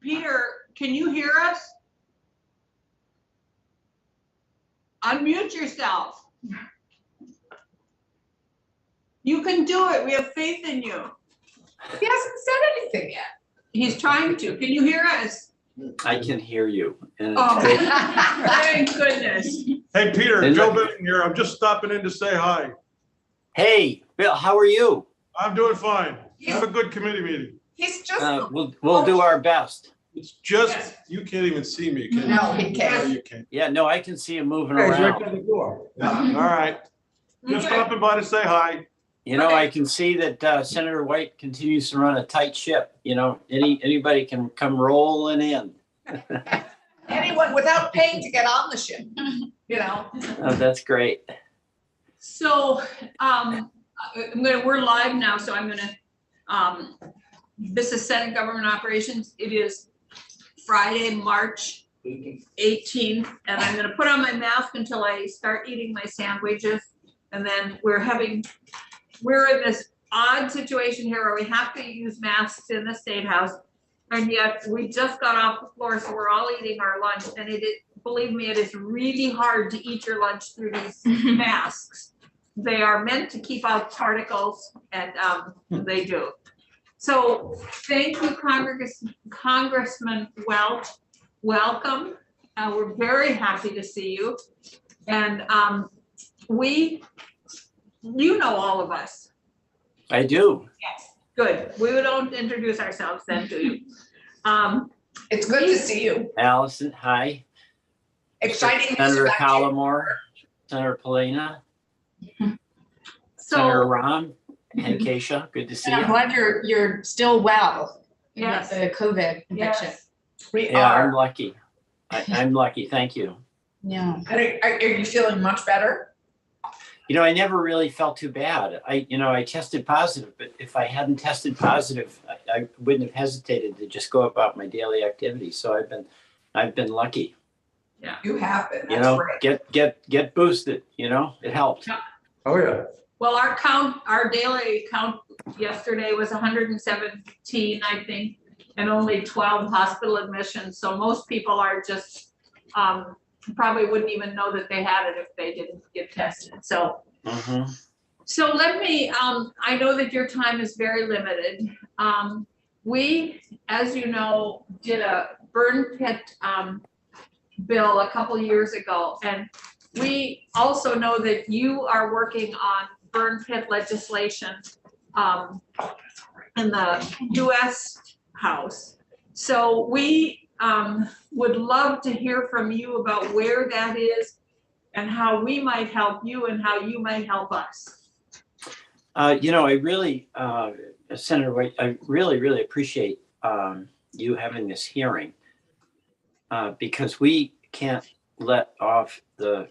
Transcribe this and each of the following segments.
Peter, can you hear us? Unmute yourself. You can do it. We have faith in you. He hasn't said anything yet. He's trying to. Can you hear us? I can hear you. And Oh, thank goodness. Hey, Peter, And Joe look- Bennett here. I'm just stopping in to say hi. Hey, Bill, how are you? I'm doing fine. Have a good committee meeting. He's just, We'll do our best. It's just, you can't even see me, can you? No, he can't. No, you can't. Yeah, no, I can see him moving Hey, he's right around. by the door. All right. Just Okay. stopping by to say hi. You know, I can see that Senator White continues to run a tight ship. You know, anybody can come rolling in. anyone without paying to get on the ship, you know? Oh, that's great. So we're live now, so I'm gonna, this is Senate Government Operations. It is Friday, March 18th, and I'm gonna put on my mask until I start eating my sandwiches. And then we're in this odd situation here where we have to use masks in the State House. And yet we just got off the floor, so we're all eating our lunch. And believe me, it is really hard to eat your lunch through these masks. They are meant to keep out particles, and they do. So thank you, Congressman Welch. Welcome. We're very happy to see you. And you know all of us. I do. Yes. Good. We don't introduce ourselves then, do you? It's good to see you. Allison, hi. Exciting news Senator about you. Callamore, Senator Polina, So, Senator Ram, and Keisha, good to see And I'm you. glad you're still well. yes, The COVID infection. yes. We Yeah, I'm are. lucky. I'm lucky, thank you. Yeah. And are you feeling much better? You know, I never really felt too bad. I tested positive, but if I hadn't tested positive, I wouldn't have hesitated to just go about my daily activities. So I've been lucky. You have been. You That's know, great. get boosted. You know, it helped. Oh, yeah. Well, our daily count yesterday was 117, I think, and only 12 hospital admissions. So most people are just, probably wouldn't even know that they had it if they didn't get tested. So, Mm-hmm. so let me, I know that your time is very limited. We, as you know, did a burn pit, bill a couple years ago. And we also know that you are working on burn pit legislation, in the US House. So we, would love to hear from you about where that is and how we might help you and how you might help us. You know, I really, Senator White, I really appreciate you having this hearing because we can't let off the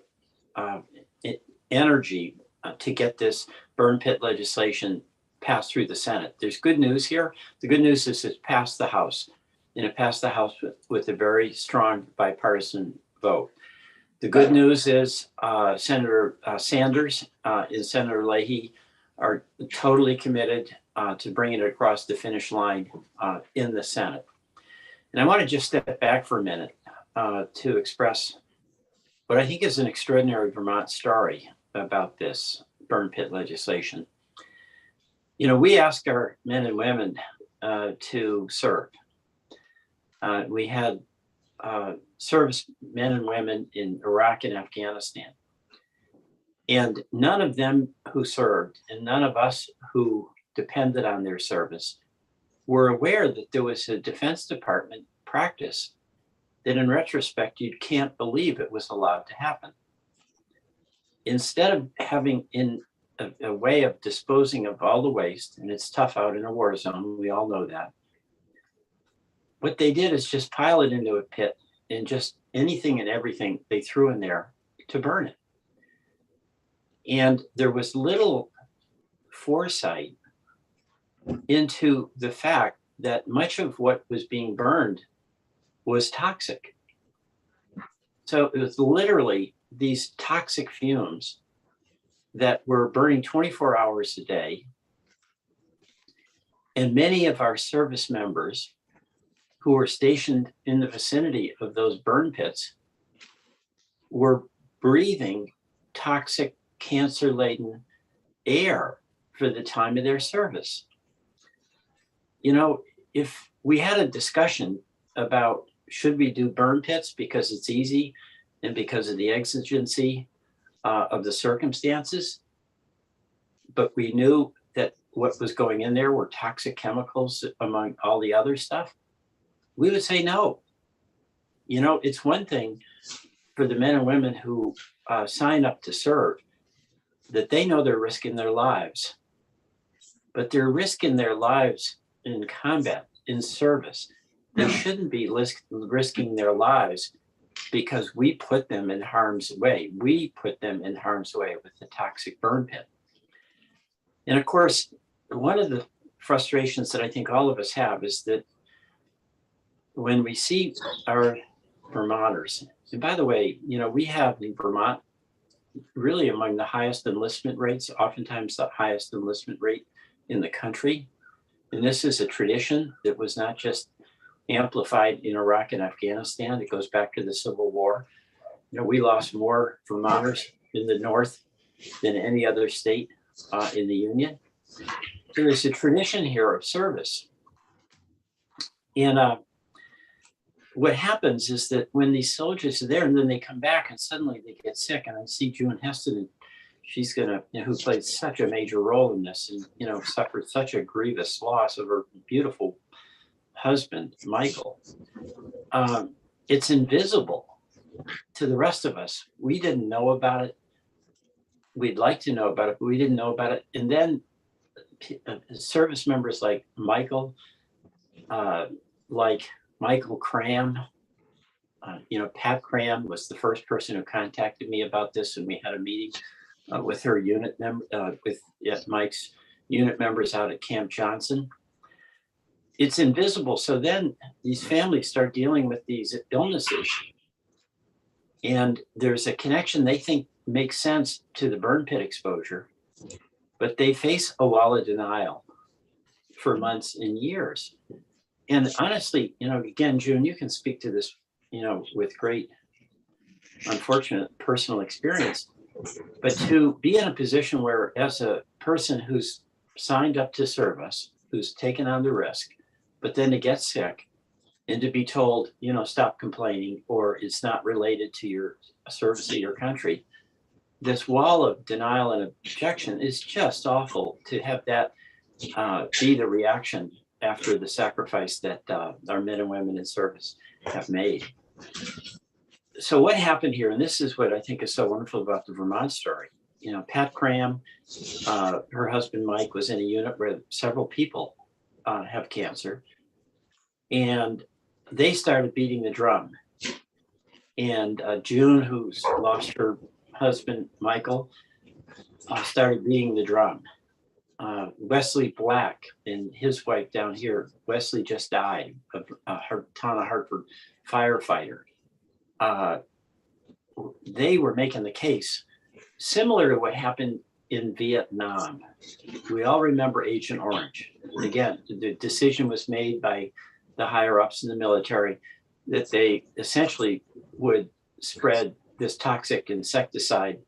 energy to get this burn pit legislation passed through the Senate. There's good news here. The good news is it's passed the House, and it passed the House with a very strong bipartisan vote. The good news is Senator Sanders and Senator Leahy are totally committed to bringing it across the finish line in the Senate. And I want to just step back for a minute to express what I think is an extraordinary Vermont story about this burn pit legislation. You know, we ask our men and women to serve. We had service men and women in Iraq and Afghanistan. And none of them who served and none of us who depended on their service were aware that there was a Defense Department practice that in retrospect, you can't believe it was allowed to happen. Instead of having a way of disposing of all the waste, and it's tough out in a war zone, we all know that. What they did is just pile it into a pit and just anything and everything they threw in there to burn it. And there was little foresight into the fact that much of what was being burned was toxic. So it was literally these toxic fumes that were burning 24 hours a day. And many of our service members who were stationed in the vicinity of those burn pits were breathing toxic, cancer-laden air for the time of their service. You know, if we had a discussion about should we do burn pits because it's easy and because of the exigency of the circumstances, but we knew that what was going in there were toxic chemicals among all the other stuff, we would say no. You know, it's one thing for the men and women who sign up to serve that they know they're risking their lives, but they're risking their lives in combat, in service. They shouldn't be risking their lives because we put them in harm's way. We put them in harm's way with the toxic burn pit. And of course, one of the frustrations that I think all of us have is that when we see our Vermonters, and by the way, you know, we have in Vermont really among the highest enlistment rates, oftentimes the highest enlistment rate in the country. And this is a tradition that was not just amplified in Iraq and Afghanistan. It goes back to the Civil War. You know, we lost more Vermonters in the North than any other state in the Union. So there's a tradition here of service. And what happens is that when these soldiers are there and then they come back and suddenly they get sick, and I see June Heston, and she's gonna, you know, who played such a major role in this and, you know, suffered such a grievous loss of her beautiful husband, Michael. It's invisible to the rest of us. We didn't know about it. We'd like to know about it, but we didn't know about it. And then service members like Michael, like Michael Cram, you know, Pat Cram was the first person who contacted me about this, and we had a meeting with her unit member, with Mike's unit members out at Camp Johnson. It's invisible. So then these families start dealing with these illnesses, and there's a connection they think makes sense to the burn pit exposure, but they face a wall of denial for months and years. And honestly, you know, again, June, you can speak to this, you know, with great, unfortunate personal experience, but to be in a position where as a person who's signed up to serve us, who's taken on the risk, but then to get sick and to be told, you know, stop complaining, or it's not related to your service of your country, this wall of denial and objection is just awful to have that be the reaction after the sacrifice that our men and women in service have made. So what happened here, and this is what I think is so wonderful about the Vermont story, you know, Pat Cram, her husband Mike was in a unit where several people have cancer, and they started beating the drum. And June, who's lost her husband Michael, started beating the drum. Wesley Black and his wife down here, Wesley just died, her town of Hartford firefighter. They were making the case similar to what happened in Vietnam. We all remember Agent Orange. Again, the decision was made by the higher ups in the military that they essentially would spread this toxic insecticide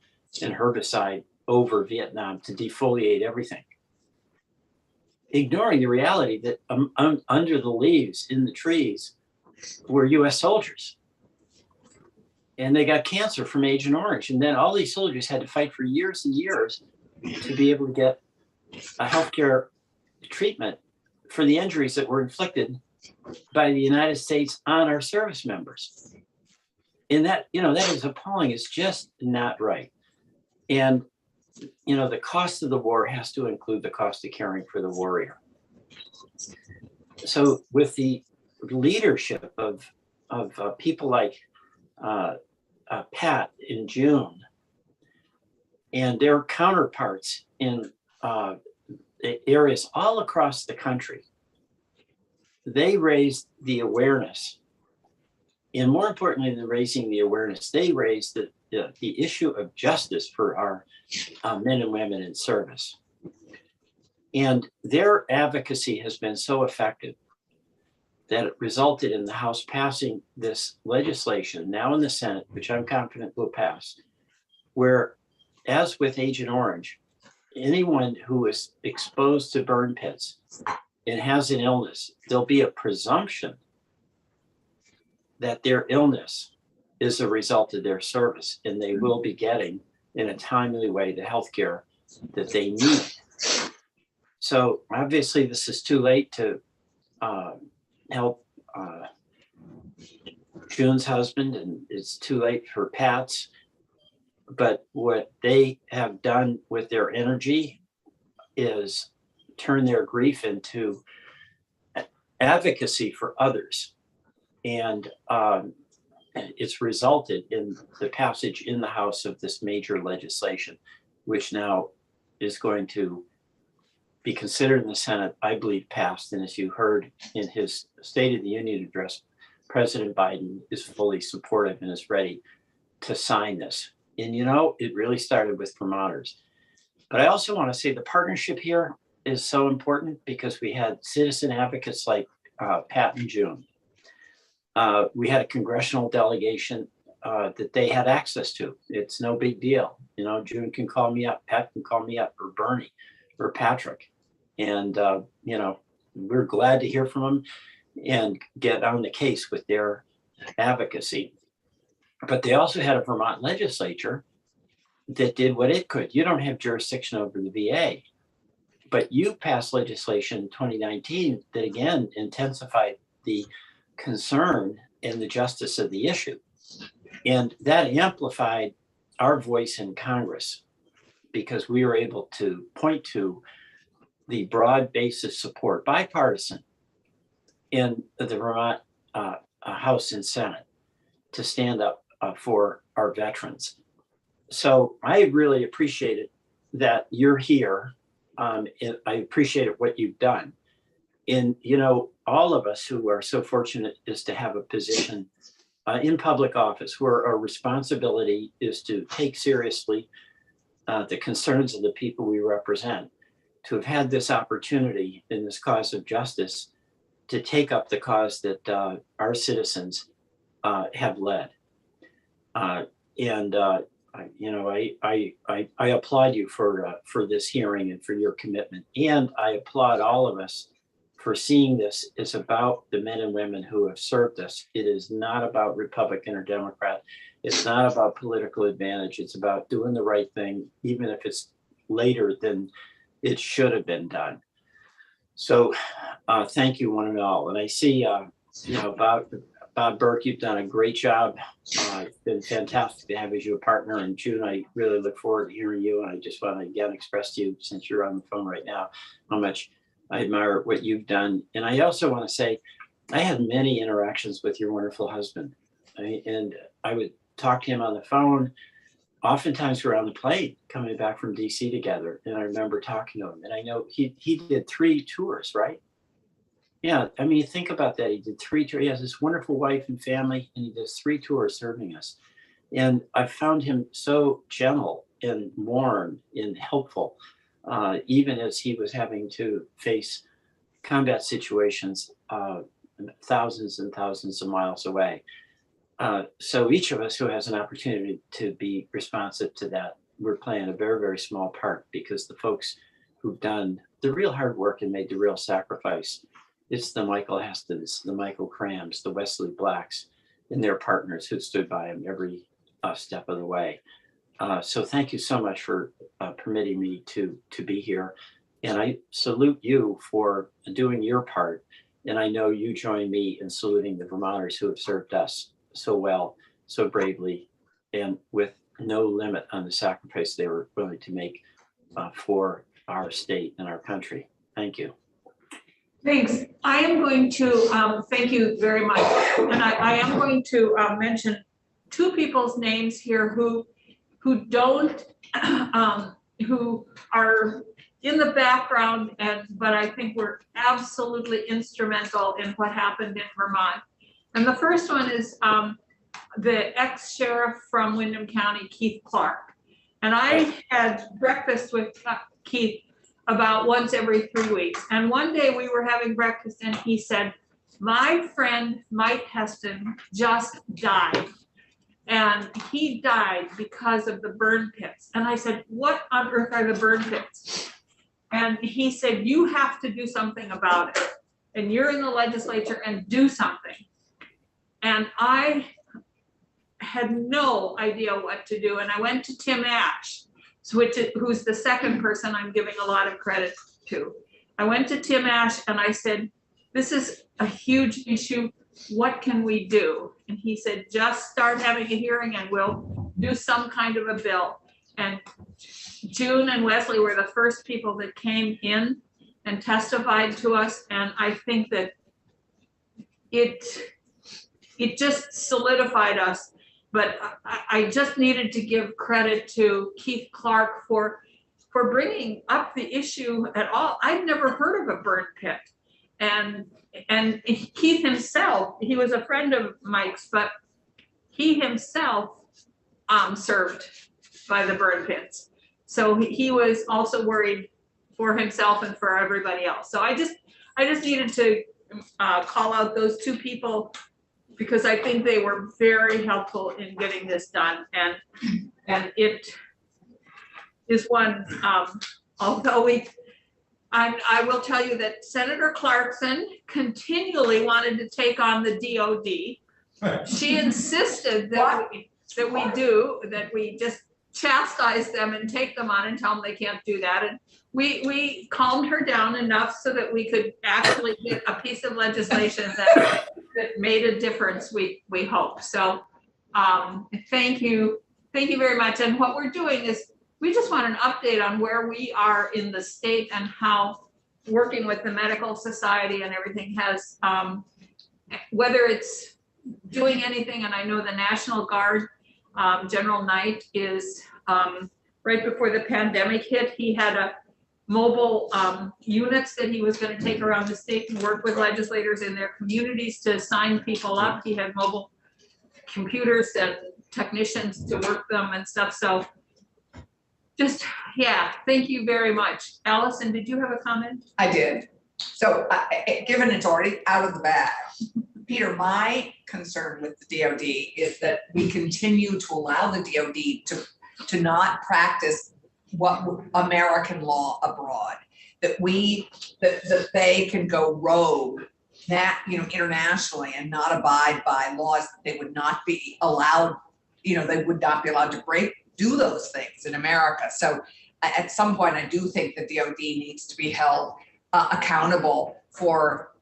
and herbicide over Vietnam to defoliate everything, ignoring the reality that under the leaves in the trees were US soldiers. And they got cancer from Agent Orange. And then all these soldiers had to fight for years and years to be able to get a healthcare treatment for the injuries that were inflicted by the United States on our service members. And that, you know, that is appalling. It's just not right. And, you know, the cost of the war has to include the cost of caring for the warrior. So with the leadership of people like Pat in June and their counterparts in areas all across the country, they raised the awareness. And more importantly than raising the awareness, they raised the issue of justice for our men and women in service. And their advocacy has been so effective that resulted in the House passing this legislation, now in the Senate, which I'm confident will pass, where, as with Agent Orange, anyone who is exposed to burn pits and has an illness, there'll be a presumption that their illness is a result of their service, and they will be getting, in a timely way, the health care that they need. So obviously, this is too late to help June's husband, and it's too late for Pat's. But what they have done with their energy is turn their grief into advocacy for others. And it's resulted in the passage in the House of this major legislation, which now is going to be considered in the Senate, I believe, passed. And as you heard in his State of the Union address, President Biden is fully supportive and is ready to sign this. And, you know, it really started with Vermonters. But I also want to say the partnership here is so important because we had citizen advocates like Pat and June. We had a congressional delegation that they had access to. It's no big deal. You know, June can call me up, Pat can call me up, or Bernie, or Patrick. And, you know, we're glad to hear from them and get on the case with their advocacy. But they also had a Vermont legislature that did what it could. You don't have jurisdiction over the VA, but you passed legislation in 2019 that again intensified the concern and the justice of the issue. And that amplified our voice in Congress because we were able to point to the broad base of support, bipartisan, in the Vermont House and Senate to stand up for our veterans. So I really appreciate it that you're here. And I appreciate what you've done. And, you know, all of us who are so fortunate is to have a position in public office where our responsibility is to take seriously the concerns of the people we represent, to have had this opportunity in this cause of justice to take up the cause that our citizens have led. You know, I applaud you for this hearing and for your commitment. And I applaud all of us for seeing this is about the men and women who have served us. It is not about Republican or Democrat. It's not about political advantage. It's about doing the right thing, even if it's later than it should have been done. So thank you one and all. And I see, you know, Bob Burke, you've done a great job. It's been fantastic to have as your partner. And June, I really look forward to hearing you. And I just want to again express to you, since you're on the phone right now, how much I admire what you've done. And I also want to say, I had many interactions with your wonderful husband. And I would talk to him on the phone. Oftentimes we're on the plane coming back from DC together. And I remember talking to him. And I know he did 3 tours, right? Yeah, I mean, think about that. He did 3 tours. He has this wonderful wife and family, and he does 3 tours serving us. And I found him so gentle and warm and helpful, even as he was having to face combat situations thousands and thousands of miles away. So each of us who has an opportunity to be responsive to that, we're playing a very, very small part, because the folks who've done the real hard work and made the real sacrifice, it's the Michael Hestons, the Michael Crams, the Wesley Blacks, and their partners who stood by him every step of the way. So thank you so much for permitting me to be here. And I salute you for doing your part. And I know you join me in saluting the Vermonters who have served us so well, so bravely, and with no limit on the sacrifice they were willing to make for our state and our country. Thank you. Thanks. I am going to thank you very much. And I am going to mention 2 people's names here who don't, who are in the background, but I think were absolutely instrumental in what happened in Vermont. And the first one is the ex-sheriff from Windham County, Keith Clark. And I had breakfast with Keith about once every 3 weeks. And one day we were having breakfast and he said, My friend Mike Heston just died. And he died because of the burn pits. And I said, what on earth are the burn pits? And he said, you have to do something about it. And you're in the legislature and do something. And I had no idea what to do. And I went to Tim Ash, who's the second person I'm giving a lot of credit to. I went to Tim Ash and I said, this is a huge issue. What can we do? And he said, just start having a hearing and we'll do some kind of a bill. And June and Wesley were the first people that came in and testified to us. And I think that it just solidified us. But I just needed to give credit to Keith Clark for bringing up the issue at all. I'd never heard of a burn pit. And Keith himself, he was a friend of Mike's, but he himself served by the burn pits. So he was also worried for himself and for everybody else. So I just needed to call out those two people because I think they were very helpful in getting this done. And it is one, although I will tell you that Senator Clarkson continually wanted to take on the DOD. She insisted that we just chastise them and take them on and tell them they can't do that. And we calmed her down enough so that we could actually get a piece of legislation that made a difference, we hope. So thank you very much. And what we're doing is we just want an update on where we are in the state and how working with the medical society and everything has, whether it's doing anything. And I know the National Guard, General Knight is, right before the pandemic hit, he had a mobile units that he was going to take around the state and work with legislators in their communities to sign people up. He had mobile computers and technicians to work them and stuff. So just, yeah, thank you very much. Allison, did you have a comment? I did. So given it's already out of the bag, Peter, my concern with the DOD is that we continue to allow the DOD to not practice what American law abroad, that they can go rogue internationally and not abide by laws that they would not be allowed, they would not be allowed to do those things in America. So at some point, I do think the DOD needs to be held accountable for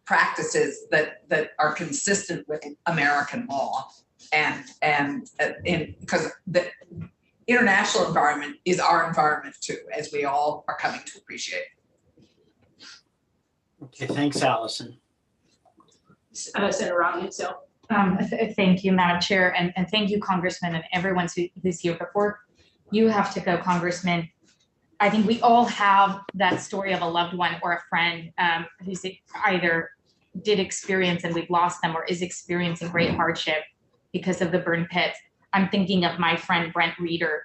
practices that are consistent with American law, and because the international environment is our environment too, as we all are coming to appreciate. Okay, thanks, Allison. Senator Romney, so. Thank you, Madam Chair, and thank you, Congressman, and everyone who's here. Before you have to go, Congressman, I think we all have that story of a loved one or a friend who's either did experience and we've lost them or is experiencing great hardship because of the burn pits. I'm thinking of my friend, Brent Reeder.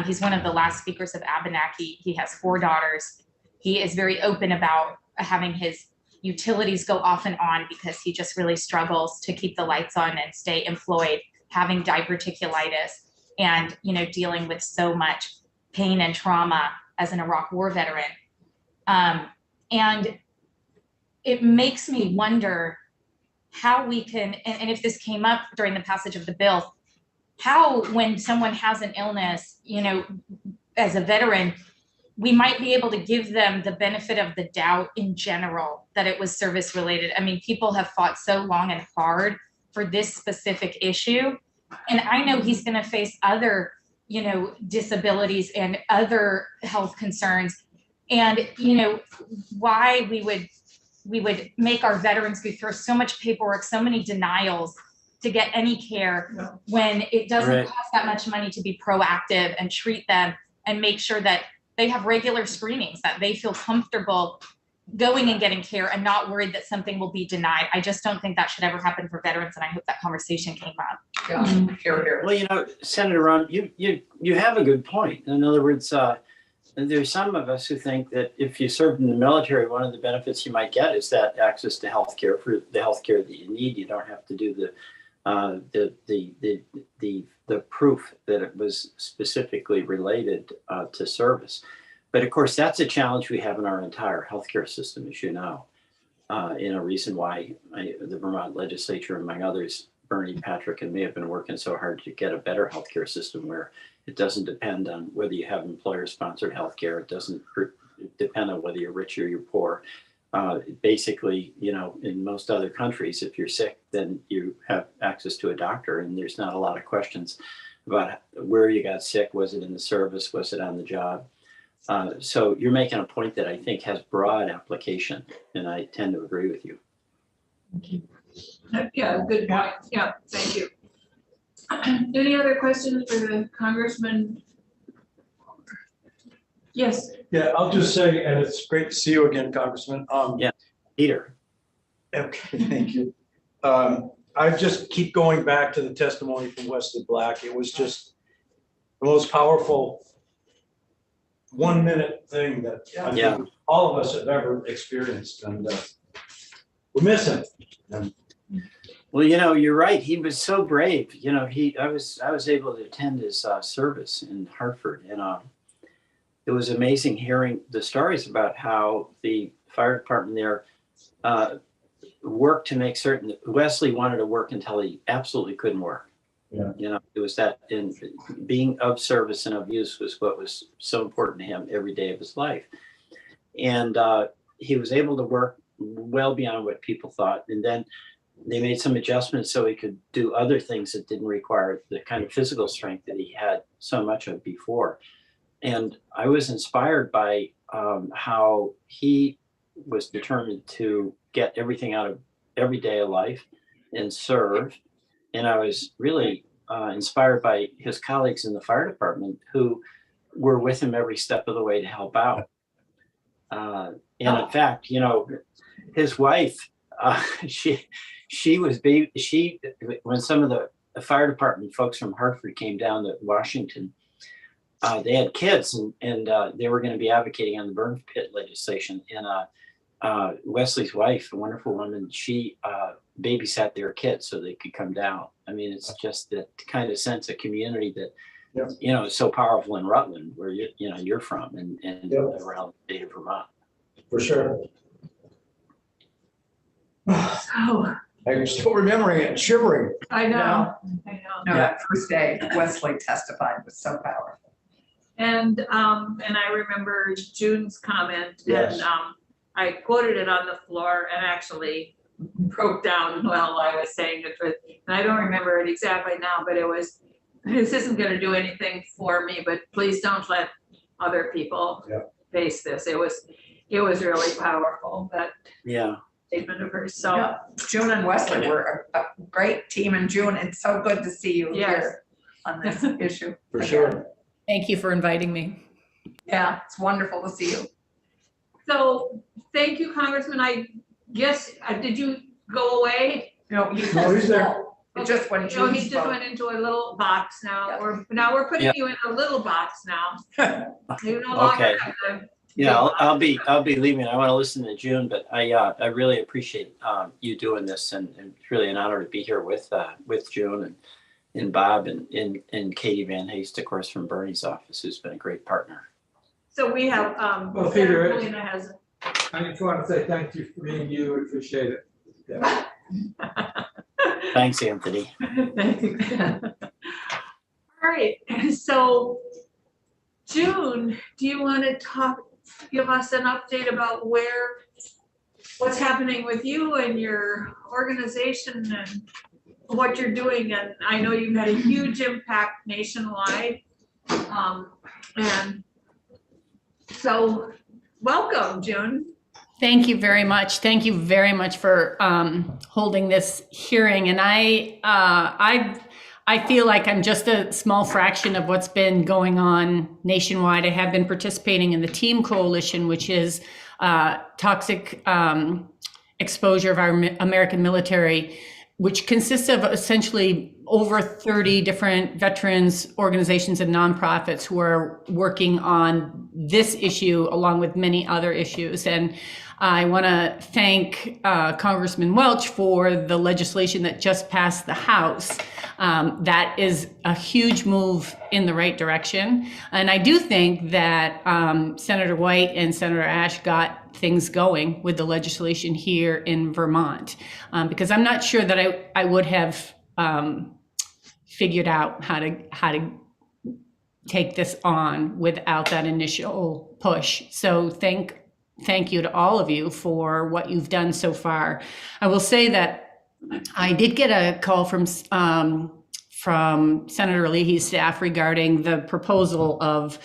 He's one of the last speakers of Abenaki. He has 4 daughters. He is very open about having his utilities go off and on because he just really struggles to keep the lights on and stay employed, having diverticulitis and, dealing with so much pain and trauma as an Iraq War veteran. And it makes me wonder how we can, and if this came up during the passage of the bill, how when someone has an illness, as a veteran, we might be able to give them the benefit of the doubt in general that it was service related. I mean, people have fought so long and hard for this specific issue. And I know he's going to face other, disabilities and other health concerns. And, why we would make our veterans go through so much paperwork, so many denials to get any care when it doesn't cost that much money to be proactive and treat them and make sure that they have regular screenings, that they feel comfortable going and getting care and not worried that something will be denied. I just don't think that should ever happen for veterans, and I hope that conversation came up. Yeah, here. Well, Senator Ron, you have a good point. In other words, there's some of us who think that if you served in the military, one of the benefits you might get is that access to healthcare for the healthcare that you need. You don't have to do the proof that it was specifically related to service. But of course, that's a challenge we have in our entire healthcare system, as you know. And a reason why the Vermont legislature, among others, Bernie, Patrick, and me have been working so hard to get a better healthcare system where it doesn't depend on whether you have employer-sponsored healthcare. It doesn't depend on whether you're rich or you're poor. Basically, you know, in most other countries, if you're sick, then you have access to a doctor, and there's not a lot of questions about where you got sick. Was it in the service? Was it on the job? So you're making a point that I think has broad application, and I tend to agree with you. Yeah, good point. Yeah, thank you. Any other questions for the Congressman? Yes. Yeah, I'll just say, and it's great to see you again, Congressman. Yeah. Peter. Okay, thank you. I just keep going back to the testimony from Wesley Black. It was just the most powerful 1 minute thing that I think all of us have ever experienced, and we miss him. And Well, you know, you're right. He was so brave. You know, I was able to attend his service in Hartford, and it was amazing hearing the stories about how the fire department there worked to make certain that Wesley wanted to work until he absolutely couldn't work. Yeah. You know, it was that, and being of service and of use was what was so important to him every day of his life. And he was able to work well beyond what people thought. And then they made some adjustments so he could do other things that didn't require the kind of physical strength that he had so much of before. And I was inspired by how he was determined to get everything out of every day of life and serve. And I was really inspired by his colleagues in the fire department who were with him every step of the way to help out. And in fact, you know, his wife, when some of the fire department folks from Hartford came down to Washington, they had kids, and they were going to be advocating on the burn pit legislation. And Wesley's wife, a wonderful woman, she babysat their kids so they could come down. I mean, it's just that kind of sense of community that, you know, is so powerful in Rutland, where you're from, and around the state of Vermont. for sure. Oh, I'm still remembering it, shivering. I know. No, that first day Wesley testified was so powerful. And I remember June's comment, Yes. and I quoted it on the floor and actually broke down while I was saying it. And I don't remember it exactly now, but it was, this isn't going to do anything for me, but please don't let other people face this. It was really powerful, that statement of hers. So Yeah. June and Wesley were a great team, and June, it's so good to see you here on this issue. For sure. Thank you for inviting me. Yeah, it's wonderful to see you. So thank you, Congressman. I guess, did you go away? No, he's there. It just when No, June he just spoke. went into a little box now, Yep. or now we're putting you in a little box now. You no longer Okay. have the Yeah, I'll be leaving. I want to listen to June, but I really appreciate you doing this, and it's really an honor to be here with June and Bob and Katie Van Haste, of course, from Bernie's office, who's been a great partner. So we have, Well, Peter, Paulina has. I just want to say thank you for being you. I appreciate it. Yeah. Thanks, Anthony. Thank you. All right, so June, do you want to give us an update about what's happening with you and your organization and what you're doing? And I know you've had a huge impact nationwide. And so welcome, June. Thank you very much. Thank you very much for holding this hearing. And I feel like I'm just a small fraction of what's been going on nationwide. I have been participating in the TEAM Coalition, which is toxic exposure of our American military, which consists of essentially over 30 different veterans organizations and nonprofits who are working on this issue along with many other issues. And I want to thank Congressman Welch for the legislation that just passed the House. That is a huge move in the right direction. And I do think that Senator White and Senator Ash got things going with the legislation here in Vermont, because I'm not sure that I would have figured out how to take this on without that initial push. So thank you to all of you for what you've done so far. I will say that I did get a call from Senator Leahy's staff regarding the proposal of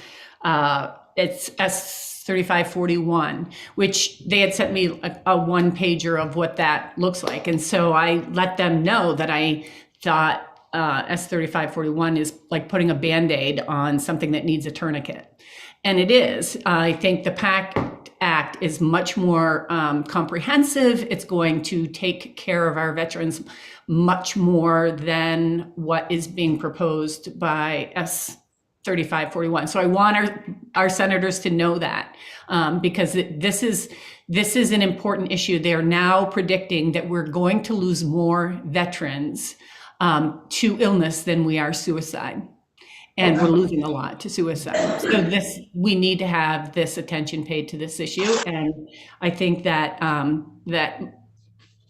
it's S3541, which they had sent me a one pager of what that looks like. And so I let them know that I thought S3541 is like putting a Band-Aid on something that needs a tourniquet. And it is. I think the PACT Act is much more comprehensive. It's going to take care of our veterans much more than what is being proposed by S3541. So I want our senators to know that, because this is an important issue. They are now predicting that we're going to lose more veterans to illness than we are suicide. And we're losing a lot to suicide. So we need to have this attention paid to this issue. And I think that that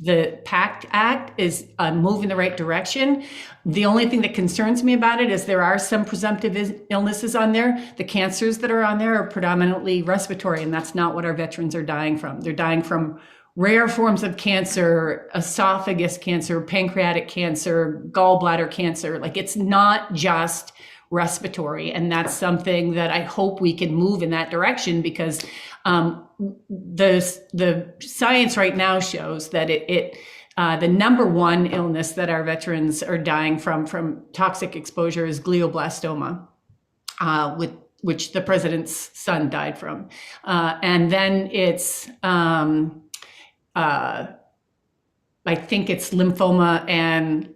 the PACT Act is a move in the right direction. The only thing that concerns me about it is there are some presumptive illnesses on there. The cancers that are on there are predominantly respiratory, and that's not what our veterans are dying from. They're dying from rare forms of cancer, esophagus cancer, pancreatic cancer, gallbladder cancer. Like, it's not just respiratory. And that's something that I hope we can move in that direction, because the science right now shows that the number one illness that our veterans are dying from toxic exposure is glioblastoma, which the president's son died from. And then it's, I think it's lymphoma and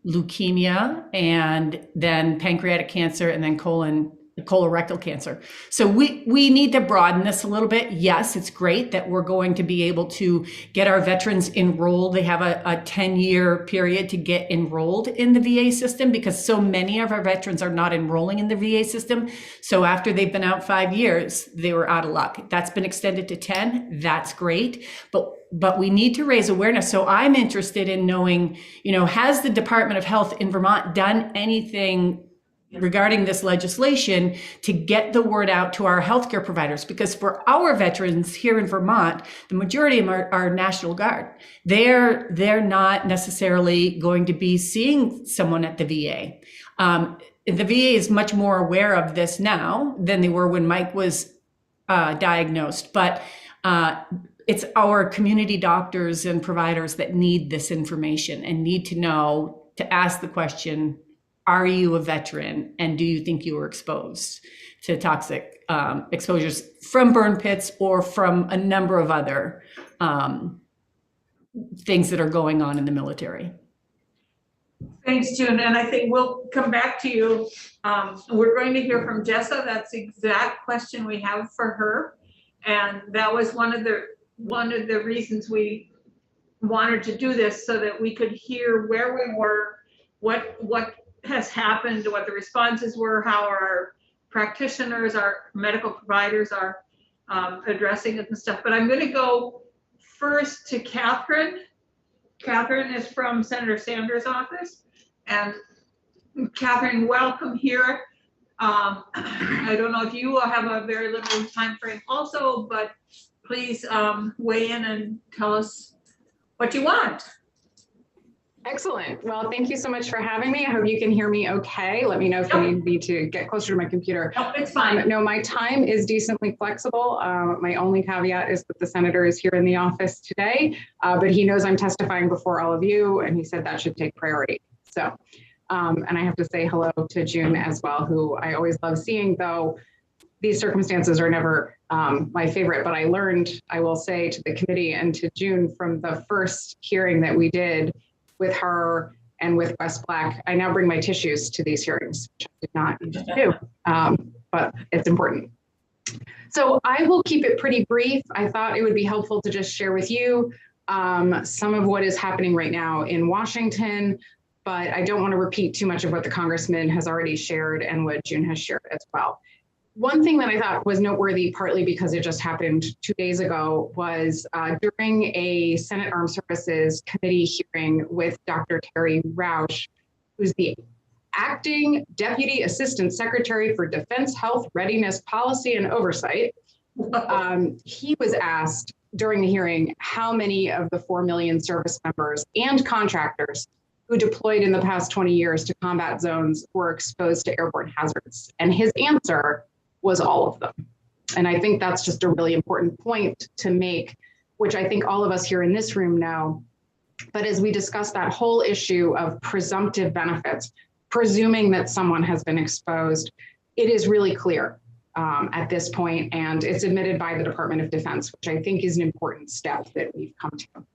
leukemia, and then pancreatic cancer, and then colorectal cancer. So we need to broaden this a little bit. Yes, it's great that we're going to be able to get our veterans enrolled. They have a 10-year period to get enrolled in the VA system, because so many of our veterans are not enrolling in the VA system. So after they've been out 5 years, they were out of luck. That's been extended to 10. That's great. But we need to raise awareness. So I'm interested in knowing, has the Department of Health in Vermont done anything regarding this legislation to get the word out to our healthcare providers? Because for our veterans here in Vermont, the majority of them are National Guard. They're not necessarily going to be seeing someone at the VA. The VA is much more aware of this now than they were when Mike was diagnosed. But it's our community doctors and providers that need this information and need to know, to ask the question, are you a veteran, and do you think you were exposed to toxic exposures from burn pits or from a number of other things that are going on in the military? Thanks, June, and I think we'll come back to you. We're going to hear from Jessa. That's the exact question we have for her, and that was one of the reasons we wanted to do this, so that we could hear where we were, what has happened, what the responses were, how our practitioners, our medical providers are addressing it and stuff. But I'm going to go first to Catherine. Catherine is from Senator Sanders' office. And Catherine, welcome here. I don't know if you will have a very limited time frame also, but please weigh in and tell us what you want. Excellent. Well, thank you so much for having me. I hope you can hear me okay. Let me know if you need me to get closer to my computer. No, it's fine. No, my time is decently flexible. My only caveat is that the senator is here in the office today, but he knows I'm testifying before all of you, and he said that should take priority. So, and I have to say hello to June as well, who I always love seeing, though these circumstances are never my favorite. But I learned, I will say to the committee and to June, from the first hearing that we did with her and with West Black, I now bring my tissues to these hearings, which I did not used to do, but it's important. So I will keep it pretty brief. I thought it would be helpful to just share with you some of what is happening right now in Washington, but I don't want to repeat too much of what the congressman has already shared and what June has shared as well. One thing that I thought was noteworthy, partly because it just happened 2 days ago, was during a Senate Armed Services Committee hearing with Dr. Terry Roush, who's the Acting Deputy Assistant Secretary for Defense Health Readiness Policy and Oversight. He was asked during the hearing how many of the 4 million service members and contractors who deployed in the past 20 years to combat zones were exposed to airborne hazards. And his answer was all of them. And I think that's just a really important point to make, which I think all of us here in this room know. But as we discuss that whole issue of presumptive benefits, presuming that someone has been exposed, it is really clear at this point, and it's admitted by the Department of Defense, which I think is an important step that we've come to.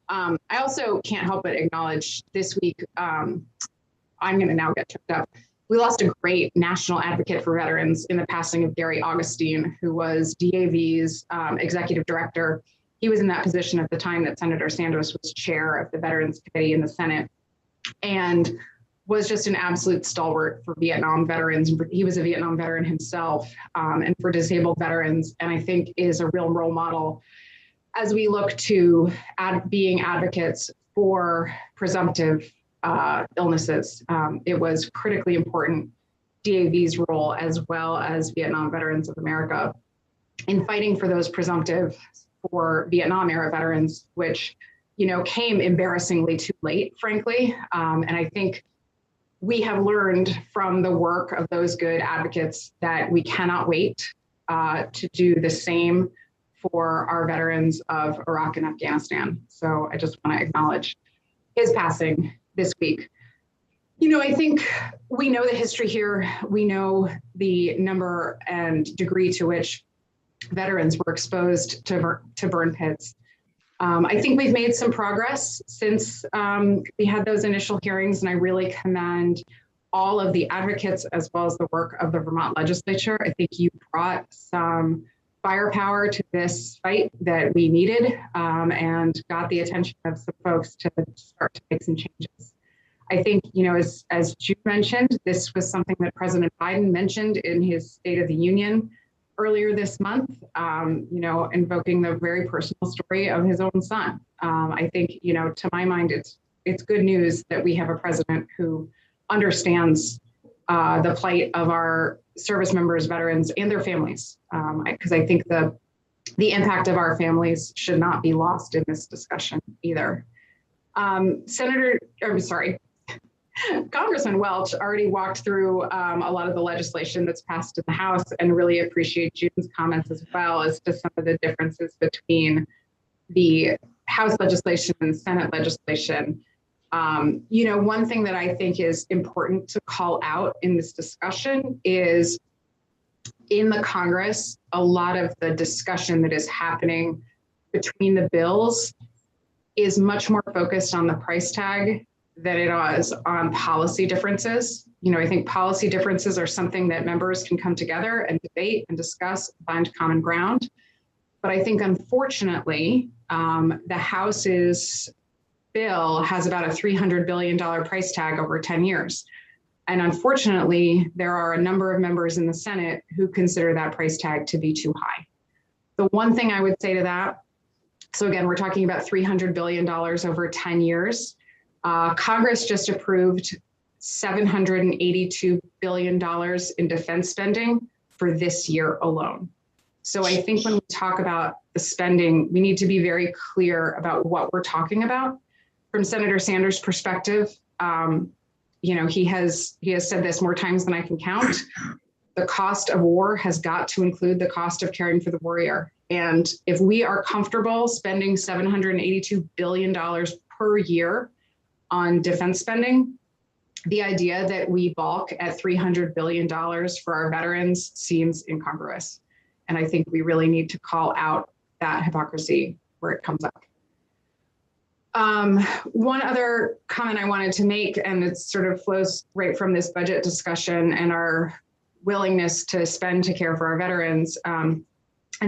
I also can't help but acknowledge this week, I'm going to now get tripped up. We lost a great national advocate for veterans in the passing of Gary Augustine, who was DAV's executive director. He was in that position at the time that Senator Sanders was chair of the Veterans Committee in the Senate, and was just an absolute stalwart for Vietnam veterans. He was a Vietnam veteran himself, and for disabled veterans, and I think is a real role model as we look to being advocates for presumptive illnesses. It was critically important, DAV's role, as well as Vietnam Veterans of America, in fighting for those presumptive for Vietnam era veterans, which, you know, came embarrassingly too late, frankly. And I think we have learned from the work of those good advocates that we cannot wait to do the same for our veterans of Iraq and Afghanistan. So I just want to acknowledge his passing this week. You know, I think we know the history here. We know the number and degree to which veterans were exposed to burn pits. I think we've made some progress since we had those initial hearings, and I really commend all of the advocates as well as the work of the Vermont legislature. I think you brought some firepower to this fight that we needed, and got the attention of some folks to start to make some changes. I think, you know, as Jude mentioned, this was something that President Biden mentioned in his State of the Union earlier this month, you know, invoking the very personal story of his own son. I think, you know, to my mind, it's good news that we have a president who understands the plight of our service members, veterans, and their families, because I think the impact of our families should not be lost in this discussion either. Congressman Welch already walked through a lot of the legislation that's passed in the House, and really appreciate June's comments as well as to some of the differences between the House legislation and Senate legislation. You know, one thing that I think is important to call out in this discussion is in the Congress, a lot of the discussion that is happening between the bills is much more focused on the price tag than it is on policy differences. You know, I think policy differences are something that members can come together and debate and discuss, find common ground. But I think, unfortunately, the House's bill has about a $300 billion price tag over 10 years. And unfortunately, there are a number of members in the Senate who consider that price tag to be too high. The one thing I would say to that, so again, we're talking about $300 billion over 10 years. Congress just approved $782 billion in defense spending for this year alone. So I think when we talk about the spending, we need to be very clear about what we're talking about. From Senator Sanders' perspective, you know, he has said this more times than I can count. The cost of war has got to include the cost of caring for the warrior. And if we are comfortable spending $782 billion per year on defense spending, the idea that we balk at $300 billion for our veterans seems incongruous. And I think we really need to call out that hypocrisy where it comes up. One other comment I wanted to make, and it sort of flows right from this budget discussion and our willingness to spend to care for our veterans. And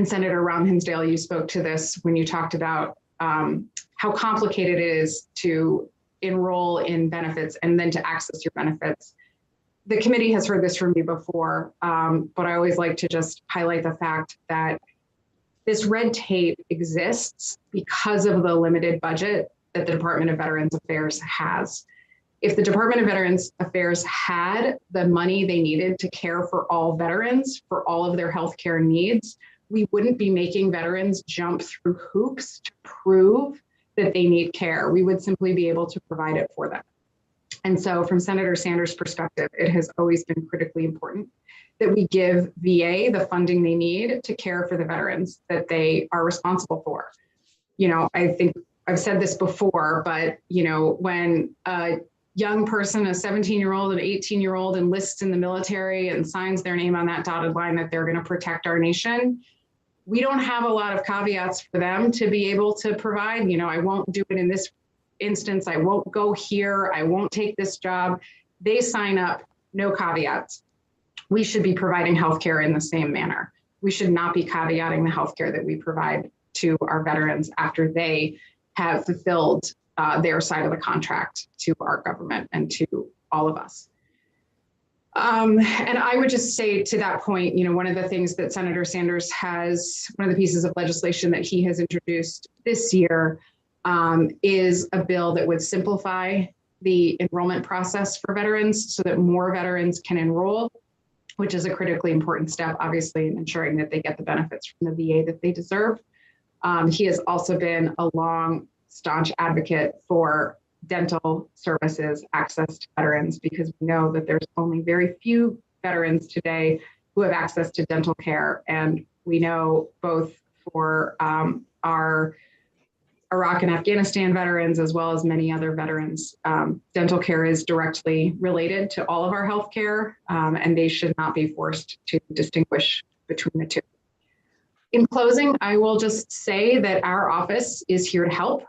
Senator Ron Hinsdale, you spoke to this when you talked about how complicated it is to enroll in benefits and then to access your benefits. The committee has heard this from me before, but I always like to just highlight the fact that this red tape exists because of the limited budget that the Department of Veterans Affairs has. If the Department of Veterans Affairs had the money they needed to care for all veterans, for all of their healthcare needs, we wouldn't be making veterans jump through hoops to prove that they need care. We would simply be able to provide it for them. And so from Senator Sanders' perspective, it has always been critically important that we give VA the funding they need to care for the veterans that they are responsible for. You know, I think I've said this before, but you know, when a young person, a 17-year-old, an 18-year-old enlists in the military and signs their name on that dotted line that they're going to protect our nation, we don't have a lot of caveats for them to be able to provide. You know, I won't do it in this instance. I won't go here. I won't take this job. They sign up, no caveats. We should be providing healthcare in the same manner. We should not be caveating the healthcare that we provide to our veterans after they have fulfilled their side of the contract to our government and to all of us. And I would just say to that point, you know, one of the things that Senator Sanders has, one of the pieces of legislation that he has introduced this year is a bill that would simplify the enrollment process for veterans so that more veterans can enroll, which is a critically important step, obviously, in ensuring that they get the benefits from the VA that they deserve. He has also been a long, staunch advocate for dental services access to veterans, because we know that there's only very few veterans today who have access to dental care. And we know both for our Iraq and Afghanistan veterans, as well as many other veterans, dental care is directly related to all of our healthcare, and they should not be forced to distinguish between the two. In closing, I will just say that our office is here to help.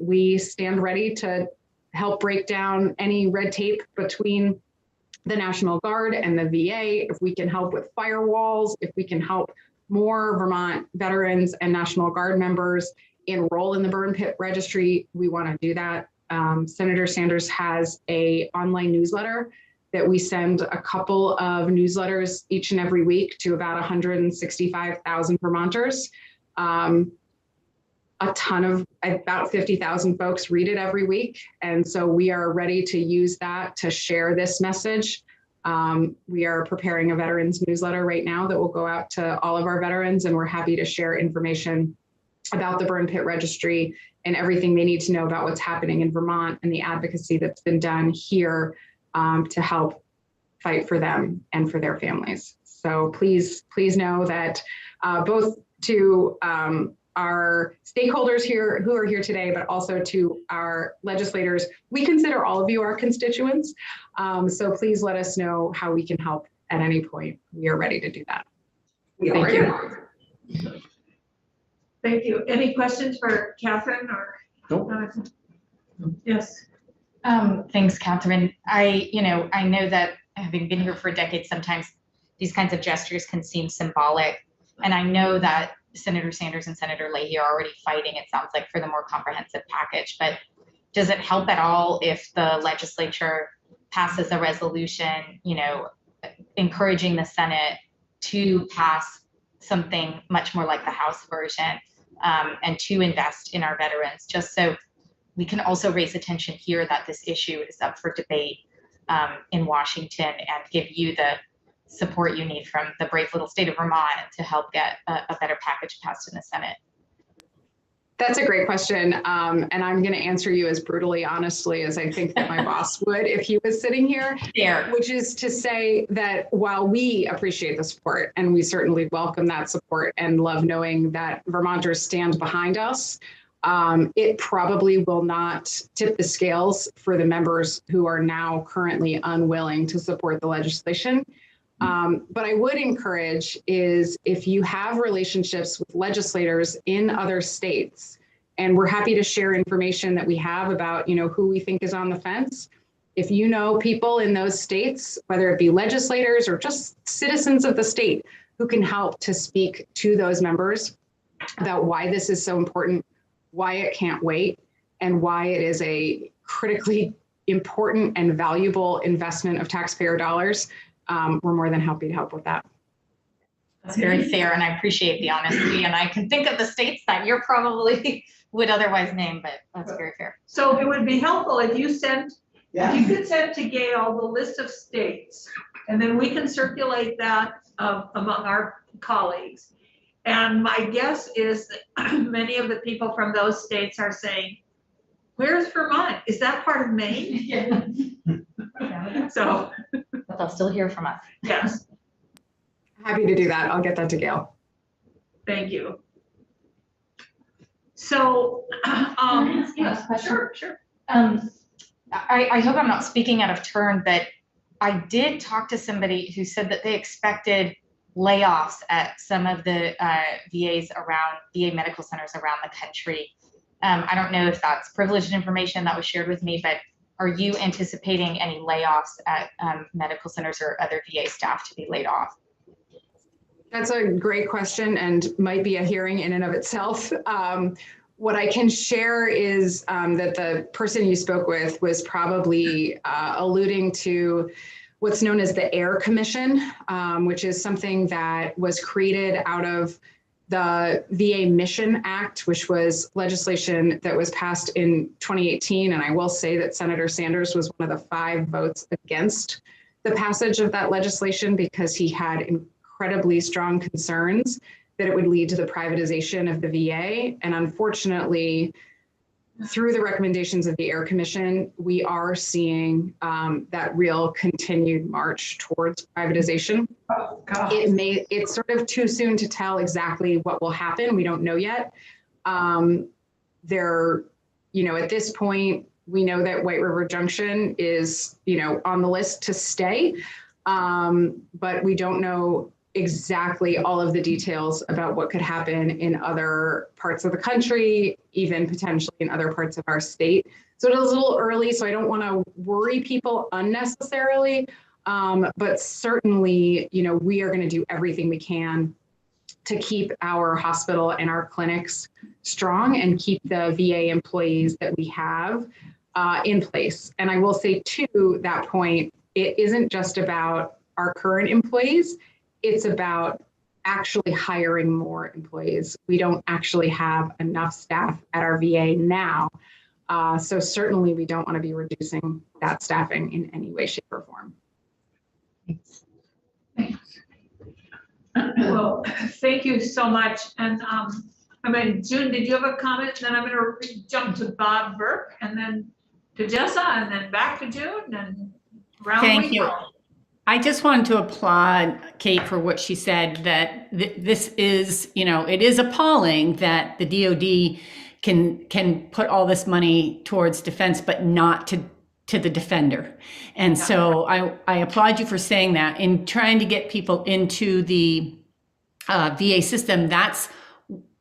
We stand ready to help break down any red tape between the National Guard and the VA. If we can help with firewalls, if we can help more Vermont veterans and National Guard members enroll in the burn pit registry, we want to do that. Senator Sanders has an online newsletter that we send a couple of newsletters each and every week to about 165,000 Vermonters. About 50,000 folks read it every week. And so we are ready to use that to share this message. We are preparing a veterans newsletter right now that will go out to all of our veterans, and we're happy to share information about the burn pit registry and everything they need to know about what's happening in Vermont and the advocacy that's been done here to help fight for them and for their families. So please know that both to our stakeholders here who are here today, but also to our legislators, we consider all of you our constituents. So please let us know how we can help at any point. We are ready to do that. Thank you. Thank you. Any questions for Catherine or? Nope. Yes. Thanks, Catherine. I know that having been here for a decade, sometimes these kinds of gestures can seem symbolic. And I know that Senator Sanders and Senator Leahy are already fighting, it sounds like, for the more comprehensive package. But does it help at all if the legislature passes a resolution, encouraging the Senate to pass something much more like the House version and to invest in our veterans, just so we can also raise attention here that this issue is up for debate in Washington and give you the support you need from the brave little state of Vermont to help get a better package passed in the Senate? That's a great question. And I'm going to answer you as brutally honestly as I think that my boss would if he was sitting here, which is to say that while we appreciate the support and we certainly welcome that support and love knowing that Vermonters stand behind us, it probably will not tip the scales for the members who are now currently unwilling to support the legislation. But I would encourage is if you have relationships with legislators in other states And we're happy to share information that we have about, who we think is on the fence. If you know people in those states, whether it be legislators or just citizens of the state who can help to speak to those members about why this is so important, why it can't wait, and why it is a critically important and valuable investment of taxpayer dollars, we're more than happy to help with that. That's very fair, and I appreciate the honesty. And I can think of the states that you're probably would otherwise name, but that's very fair. So it would be helpful if you sent, if you could send to Gail the list of states, and then we can circulate that among our colleagues. And my guess is that many of the people from those states are saying, where's Vermont? Is that part of Maine? Yeah. So, But they'll still hear from us. yes, Happy to do that. I'll get that to Gail. thank you. So, yes, Question? sure. I hope I'm not speaking out of turn, but I did talk to somebody who said that they expected layoffs at some of the VA medical centers around the country. I don't know if that's privileged information that was shared with me, but are you anticipating any layoffs at medical centers or other VA staff to be laid off? That's a great question and might be a hearing in and of itself. What I can share is that the person you spoke with was probably alluding to what's known as the AIR Commission, which is something that was created out of the VA Mission Act, which was legislation that was passed in 2018. And I will say that Senator Sanders was one of the 5 votes against the passage of that legislation because he had incredibly strong concerns that it would lead to the privatization of the VA. And unfortunately, through the recommendations of the AIR Commission, we are seeing that real continued march towards privatization. Oh, God. It's sort of too soon to tell exactly what will happen. We don't know yet. At this point, we know that White River Junction is, on the list to stay, but we don't know exactly all of the details about what could happen in other parts of the country, even potentially in other parts of our state. So it is a little early, so I don't want to worry people unnecessarily, but certainly, we are going to do everything we can to keep our hospital and our clinics strong and keep the VA employees that we have in place. And I will say to that point, it isn't just about our current employees. It's about actually hiring more employees. We don't actually have enough staff at our VA now. So certainly we don't want to be reducing that staffing in any way, shape, or form. Thanks. Well, thank you so much. And June, did you have a comment? Then I'm going to jump to Bob Burke and then to Jessa and then back to June and round. Thank you. I just wanted to applaud Kate for what she said, that this is, it is appalling that the DOD can put all this money towards defense, but not to the defender. And so I applaud you for saying that. In trying to get people into the VA system, that's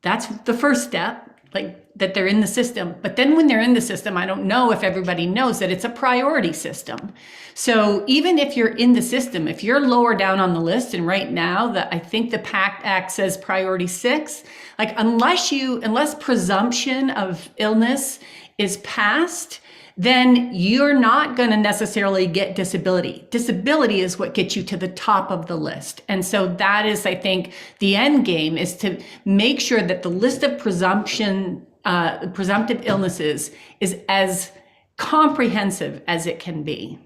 the first step, like that they're in the system. But then when they're in the system, I don't know if everybody knows that it's a priority system. So even if you're in the system, if you're lower down on the list, and right now I think the PACT Act says priority 6, like unless presumption of illness is passed, then you're not going to necessarily get disability. Disability is what gets you to the top of the list. And so that is, I think, the end game is to make sure that the list of presumptive illnesses is as comprehensive as it can be.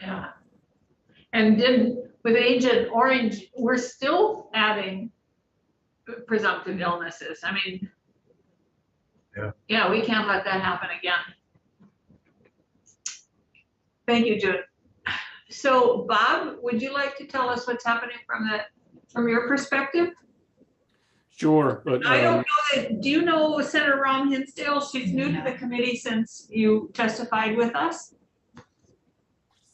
Yeah. And then with Agent Orange, we're still adding presumptive illnesses. I mean, yeah, we can't let that happen again. Thank you, June. So Bob, would you like to tell us what's happening from your perspective? Sure, but I don't know do you know Senator Rom Hinsdale? She's new to the committee since you testified with us.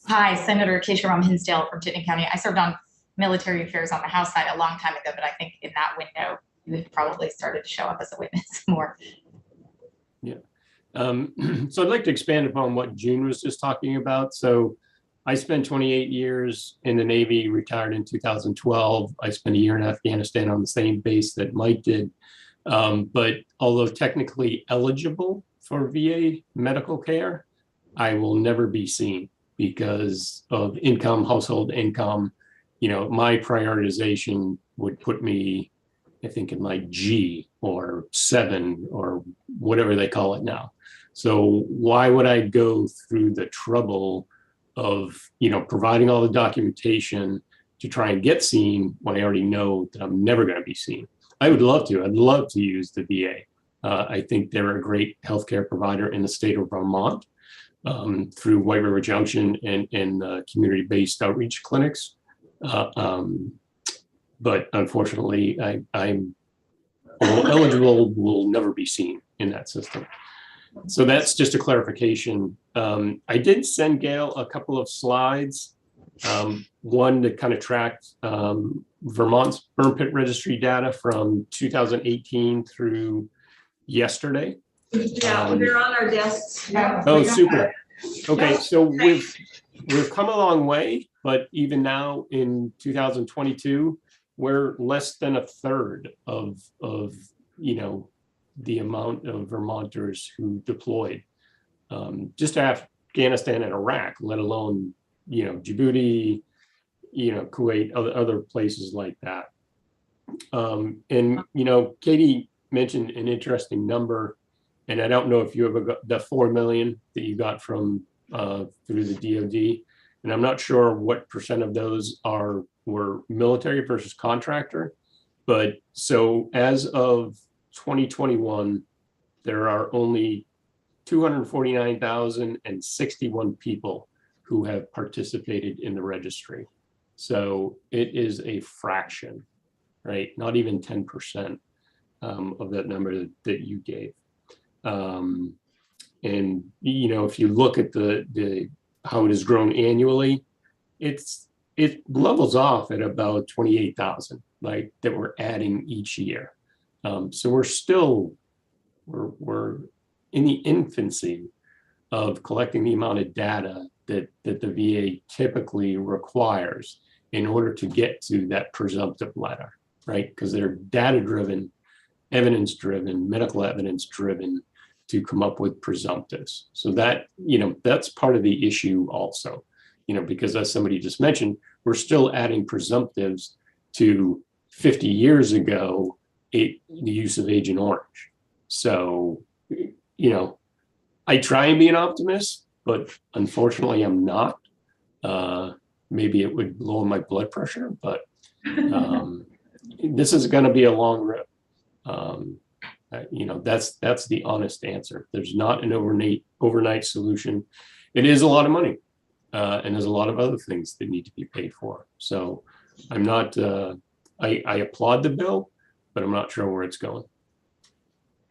Hi, Senator Keisha Rom Hinsdale from Chittenden County. I served on military affairs on the House side a long time ago, but I think in that window you would probably started to show up as a witness more. So I'd like to expand upon what June was just talking about. So I spent 28 years in the Navy, retired in 2012. I spent a year in Afghanistan on the same base that Mike did. But although technically eligible for VA medical care, I will never be seen because of income, household income. You know, my prioritization would put me, I think, in like G or 7 or whatever they call it now. So why would I go through the trouble of, you know, providing all the documentation to try and get seen when I already know that I'm never going to be seen? I would love to. I'd love to use the VA. I think they're a great healthcare provider in the state of Vermont through White River Junction and community-based outreach clinics. But unfortunately, I'm eligible, will never be seen in that system. So that's just a clarification. I did send Gail a couple of slides. One that kind of tracked Vermont's burn pit registry data from 2018 through yesterday. Yeah, they're on our desks. Oh, super. Okay, so we've come a long way, but even now in 2022, we're less than a third of you know, the amount of Vermonters who deployed just to Afghanistan and Iraq, let alone, you know, Djibouti, you know, Kuwait, other places like that. And, you know, Katie mentioned an interesting number, and I don't know if you ever got the 4 million that you got from through the DoD, and I'm not sure what percent of those were military versus contractor. But so as of 2021, there are only 249,061 people who have participated in the registry. So it is a fraction, right? Not even 10% of that number that you gave. And you know, if you look at the how it has grown annually, it levels off at about 28,000, like that we're adding each year. So we're still we're in the infancy of collecting the amount of data that the VA typically requires in order to get to that presumptive letter, right? Because they're data-driven, evidence-driven, medical evidence-driven to come up with presumptives. So that, you know, that's part of the issue also, you know, because as somebody just mentioned, we're still adding presumptives to 50 years ago, the use of Agent Orange. So, you know, I try and be an optimist, but unfortunately I'm not. Maybe it would lower my blood pressure, but this is going to be a long road. You know, that's the honest answer. There's not an overnight solution. It is a lot of money, and there's a lot of other things that need to be paid for. So I'm not, I applaud the bill, but I'm not sure where it's going.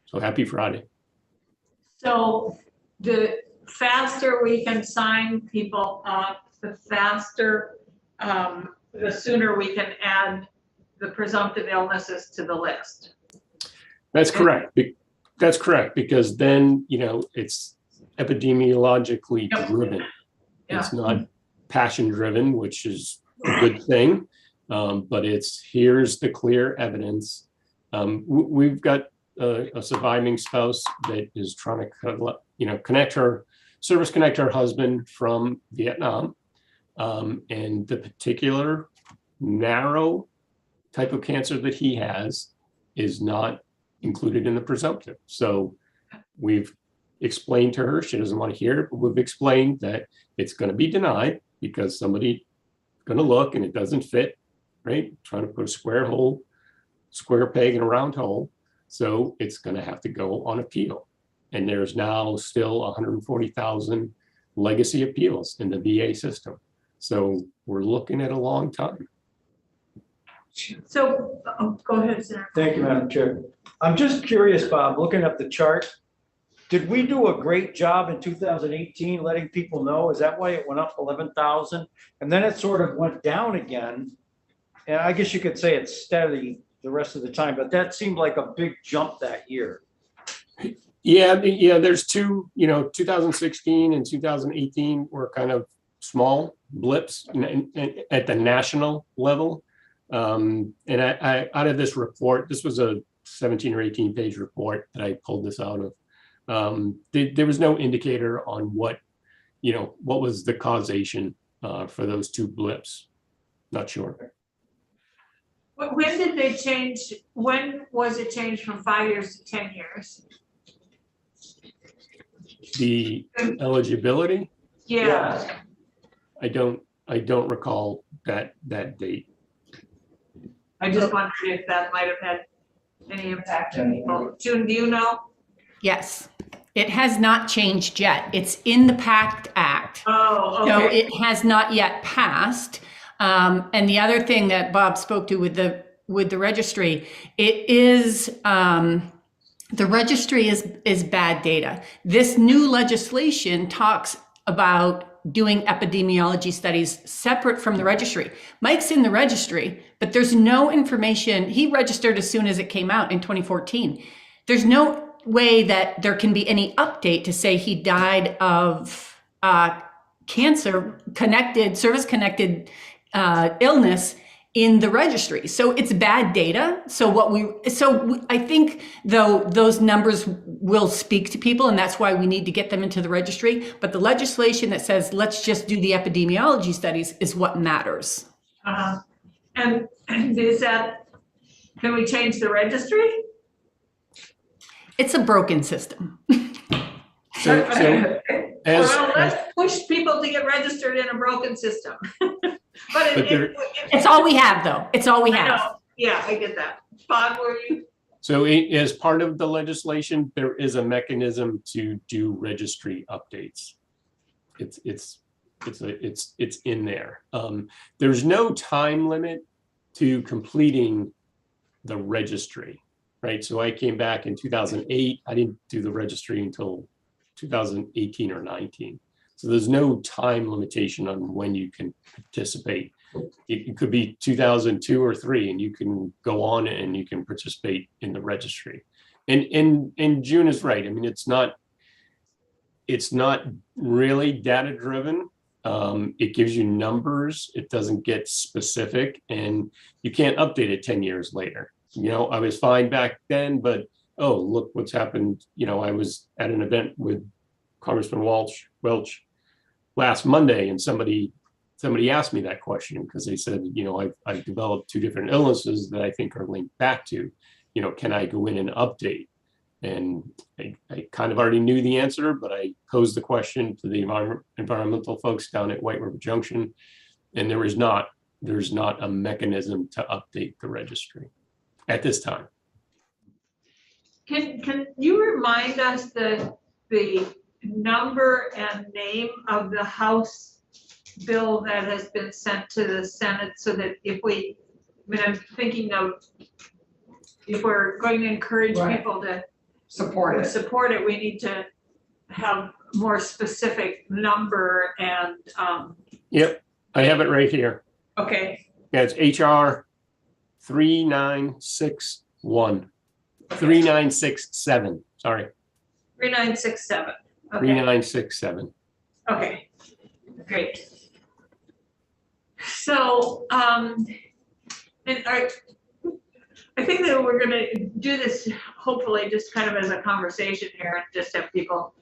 So happy Friday. So the faster we can sign people up, the faster, the sooner we can add the presumptive illnesses to the list. That's correct. That's correct, because then, you know, it's epidemiologically driven. It's not passion driven, which is a good thing. But it's, here's the clear evidence. We've got a surviving spouse that is trying to, you know, connect her husband from Vietnam. And the particular narrow type of cancer that he has is not included in the presumptive. So we've explained to her, she doesn't want to hear it, but we've explained that it's going to be denied because somebody's going to look and it doesn't fit, right? Trying to put a square peg in a round hole. So it's going to have to go on appeal. And there's now still 140,000 legacy appeals in the VA system. So we're looking at a long time. So, go ahead, Sarah. Thank you, Madam Chair. I'm just curious, Bob, looking at the chart, did we do a great job in 2018 letting people know? Is that why it went up 11,000? And then it sort of went down again. And I guess you could say it's steady the rest of the time, but that seemed like a big jump that year. Yeah, there's two, 2016 and 2018 were kind of small blips at the national level. And I out of this report, this was a 17 or 18 page report that I pulled this out of. There was no indicator on what was the causation for those two blips. Not sure. When did they change? When was it changed from 5 years to 10 years? The eligibility, Yeah. I don't recall that date. I just wondered if that might have had any impact on people. June, do you know? Yes, it has not changed yet. It's in the PACT Act. Oh, So okay. it has not yet passed. And the other thing that Bob spoke to with the registry, it is, the registry is bad data. This new legislation talks about doing epidemiology studies separate from the registry. Mike's in the registry, but there's no information. He registered as soon as it came out in 2014. There's no way that there can be any update to say he died of cancer connected, service connected illness in the registry. So it's bad data. So I think though those numbers will speak to people, and that's why we need to get them into the registry. But the legislation that says, let's just do the epidemiology studies is what matters. And is that, can we change the registry? It's a broken system. So Well, let's push people to get registered in a broken system. But it's all we have though. It's all we I have. know. Yeah, I get that. Bob, were you? So as part of the legislation, there is a mechanism to do registry updates. It's in there. There's no time limit to completing the registry, right? So I came back in 2008. I didn't do the registry until 2018 or 19. So there's no time limitation on when you can participate. It could be 2002 or 3, and you can go on and you can participate in the registry. And June is right. I mean, it's not really data driven. It gives you numbers. It doesn't get specific, and you can't update it 10 years later. I was fine back then, but oh, look what's happened. I was at an event with Congressman Welch last Monday, and somebody asked me that question because they said, I've developed 2 different illnesses that I think are linked back to, can I go in and update? And I kind of already knew the answer, but I posed the question to the environmental folks down at White River Junction, and there's not a mechanism to update the registry at this time. Can you remind us the number and name of the House bill that has been sent to the Senate, so that I'm thinking of, if we're going to encourage people to support it, we need to have more specific number and Yep, I have it right here. okay. Yeah, it's HR 3961. 3967, sorry. 3967. Okay. 3967. Okay, great. So, and I think that we're gonna do this hopefully just kind of as a conversation here and just have people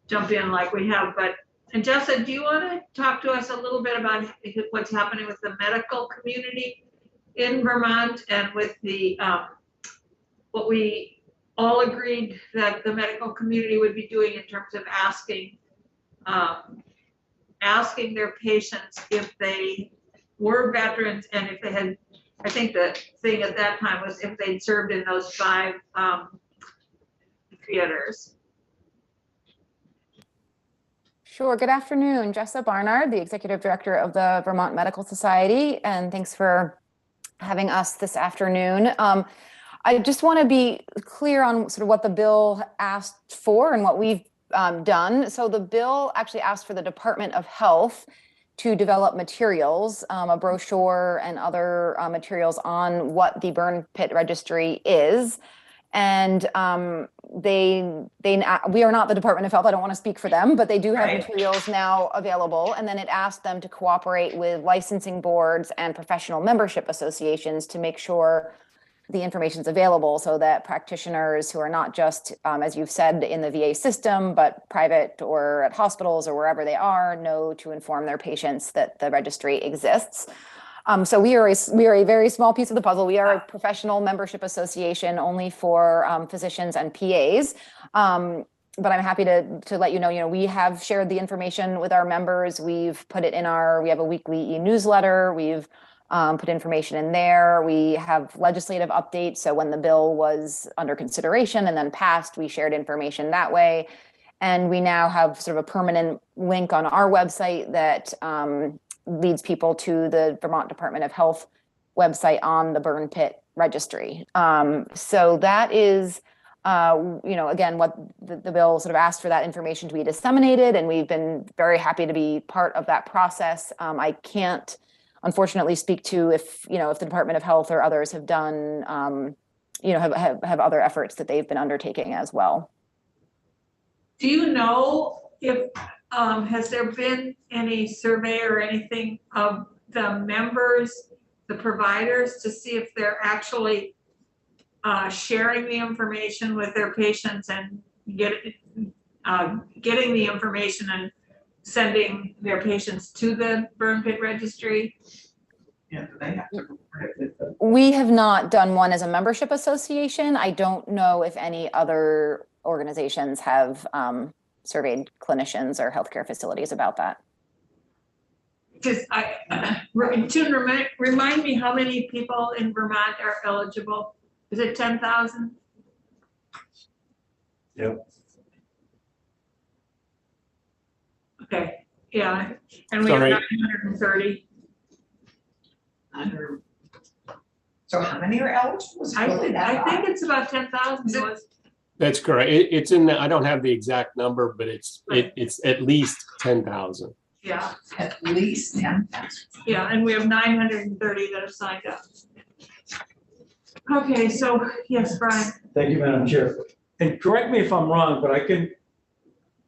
jump in like we have. But, and Jessa, do you want to talk to us a little bit about what's happening with the medical community in Vermont, and with the what we all agreed that the medical community would be doing in terms of asking their patients if they were veterans, and if they had, I think the thing at that time was if they'd served in those 5 theaters. Sure. Good afternoon. Jessa Barnard, the Executive Director of the Vermont Medical Society, and thanks for having us this afternoon. I just want to be clear on sort of what the bill asked for and what we've done. So the bill actually asked for the Department of Health to develop materials, a brochure and other materials on what the burn pit registry is. And we are not the Department of Health. I don't want to speak for them, but they do have materials now available. And then it asked them to cooperate with licensing boards and professional membership associations to make sure the information is available so that practitioners who are not just, as you've said, in the VA system, but private or at hospitals or wherever they are, know to inform their patients that the registry exists. So we are a very small piece of the puzzle. We are a professional membership association only for physicians and PAs. But I'm happy to let you know, we have shared the information with our members. We've put it in we have a weekly e-newsletter. We've put information in there. We have legislative updates. So when the bill was under consideration and then passed, we shared information that way. And we now have sort of a permanent link on our website that leads people to the Vermont Department of Health website on the burn pit registry. So that is, again, what the bill sort of asked for that information to be disseminated, and we've been very happy to be part of that process. I can't, unfortunately, speak to if the Department of Health or others have done, have other efforts that they've been undertaking as well. Do you know if has there been any survey or anything of the members, the providers, to see if they're actually sharing the information with their patients and getting the information and sending their patients to the burn pit registry? Yeah, do they have to? We have not done one as a membership association. I don't know if any other organizations have surveyed clinicians or healthcare facilities about that. Because remind me how many people in Vermont are eligible? Is it 10,000? Yep. Okay, yeah, and we have 930. So how many are eligible? Is it really that high? I think it's about 10,000. That's correct. It's in the, I don't have the exact number, but it's at least 10,000. Yeah. At least 10,000. Yeah, and we have 930 that have signed up. Okay, so yes, Brian. Thank you, Madam Chair. And correct me if I'm wrong, but I can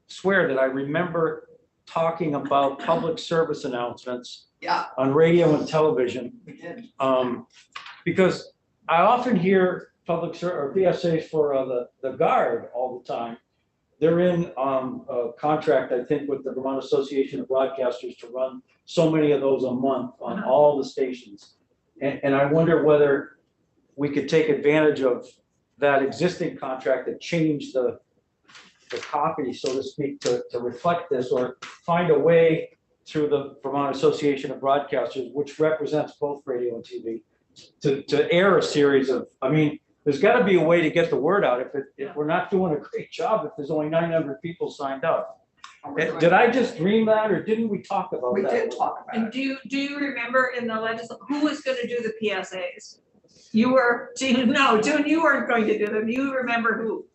swear that I remember talking about public service announcements on radio and television. We did. Because I often hear public or PSAs for the Guard all the time. They're in a contract, I think, with the Vermont Association of Broadcasters to run so many of those a month on all the stations. And I wonder whether we could take advantage of that existing contract that changed the copy, so to speak, to reflect this, or find a way through the Vermont Association of Broadcasters, which represents both radio and TV, to air a series of, there's got to be a way to get the word out if we're not doing a great job, if there's only 900 people signed up. Did I just dream that, or didn't we talk about that? We did talk about And it. do you remember in the legislature who was going to do the PSAs? You were, June, you weren't going to do them. You remember who?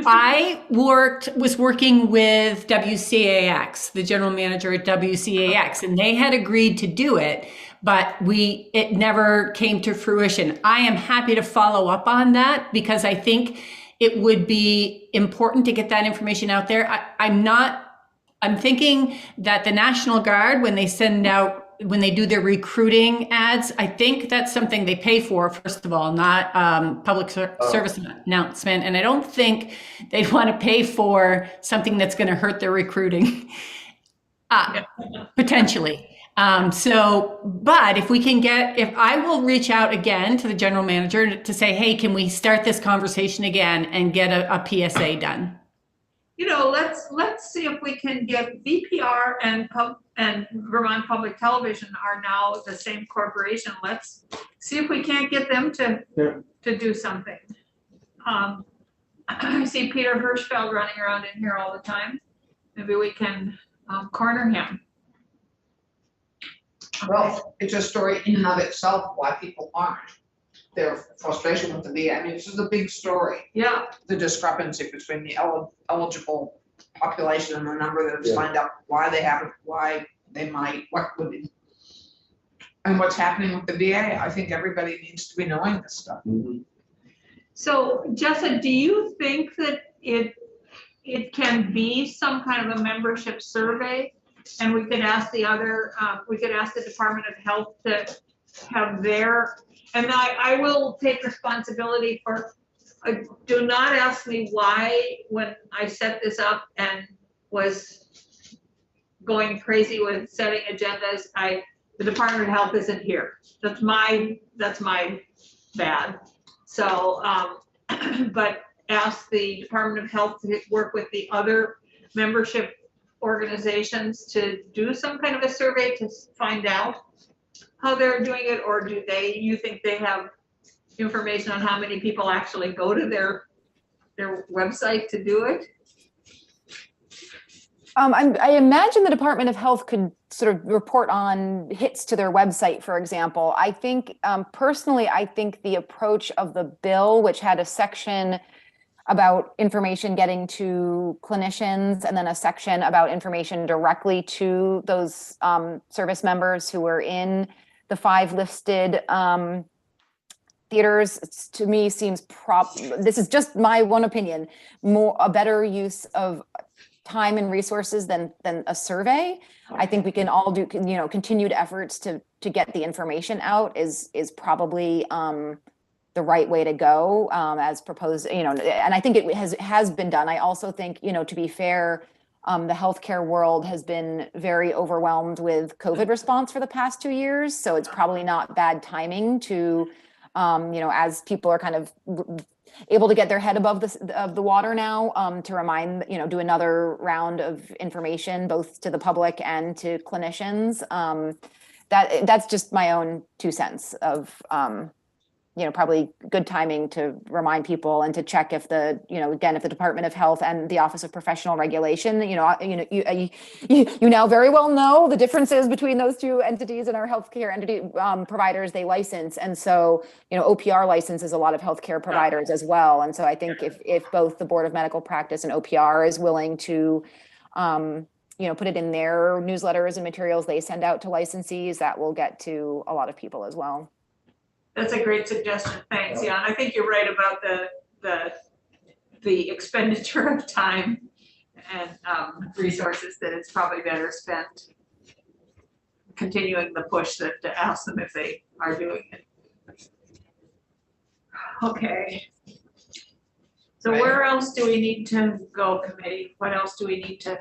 I was working with WCAX, the general manager at WCAX, and they had agreed to do it, but it never came to fruition. I am happy to follow up on that because I think it would be important to get that information out there. I'm thinking that the National Guard, when they do their recruiting ads, I think that's something they pay for, first of all, not public service announcement. And I don't think they'd want to pay for something that's going to hurt their recruiting, potentially. But if I will reach out again to the general manager to say, hey, can we start this conversation again and get a PSA done? Let's see if we can get VPR and Vermont Public Television are now the same corporation. Let's see if we can't get them to do something. I see Peter Hirschfeld running around in here all the time. Maybe we can corner him. Well, it's a story in and of itself why people aren't. Their frustration with the VA. This is a big story. Yeah. The discrepancy between the eligible population and the number that have signed up, why they haven't, why they might, and what's happening with the VA. I think everybody needs to be knowing this stuff. So Jessa, do you think that it can be some kind of a membership survey? And we could ask the Department of Health to have their, and I will take responsibility for, do not ask me why, when I set this up and was going crazy with setting agendas, the Department of Health isn't here. That's my bad. So, but ask the Department of Health to work with the other membership organizations to do some kind of a survey to find out how they're doing it, or do you think they have information on how many people actually go to their website to do it? I imagine the Department of Health could sort of report on hits to their website, for example. I think, personally, I think the approach of the bill, which had a section about information getting to clinicians and then a section about information directly to those service members who were in the 5 listed theaters, to me seems this is just my one opinion, a better use of time and resources than a survey. I think we can all do, continued efforts to get the information out is probably the right way to go, as proposed, and I think it has been done. I also think, to be fair, the healthcare world has been very overwhelmed with COVID response for the past 2 years. So it's probably not bad timing to, as people are kind of able to get their head above the water now, to remind, do another round of information, both to the public and to clinicians. That's just my own 2 cents of, probably good timing to remind people and to check if again, if the Department of Health and the Office of Professional Regulation, you now very well know the differences between those 2 entities and our healthcare entity providers they license. And so, OPR licenses a lot of healthcare providers as well. And so I think if both the Board of Medical Practice and OPR is willing to, put it in their newsletters and materials they send out to licensees, that will get to a lot of people as well. That's a great suggestion. Thanks. Yeah, and I think you're right about the expenditure of time and resources, that it's probably better spent continuing the push to ask them if they are doing it. Okay. So where else do we need to go, committee? What else do we need to?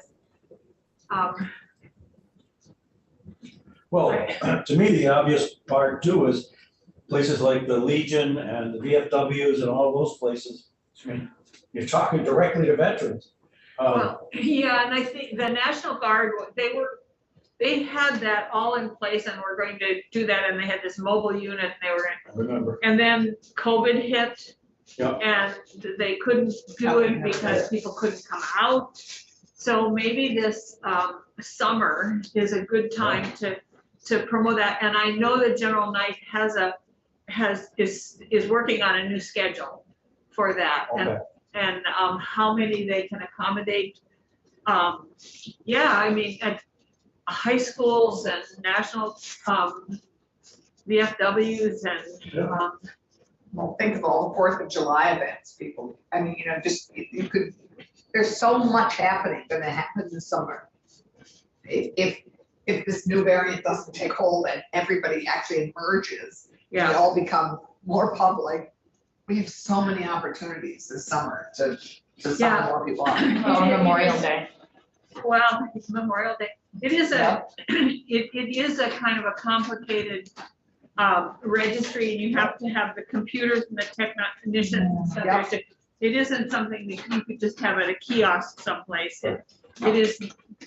Well, to me, the obvious part too is places like the Legion and the VFWs and all those places. I mean, you're talking directly to veterans. Well, yeah, and I think the National Guard, they had that all in place and were going to do that, and they had this mobile unit. They were. I remember. And then COVID hit, Yep. and they couldn't do it because people couldn't come out. So maybe this summer is a good time to promote that. And I know that General Knight is working on a new schedule for that. Okay. And how many they can accommodate. Yeah, I mean, at high schools and national VFWs and Well, think of all the 4th of July events, people. I mean, there's so much happening gonna happen this summer. If this new variant doesn't take hold and everybody actually emerges, we all become more public. We have so many opportunities this summer to sign more people up. Memorial Day. Well, it's Memorial Day. It is it is a kind of a complicated registry, and you have to have the computers and the technicians. It isn't something that you could just have at a kiosk someplace. It is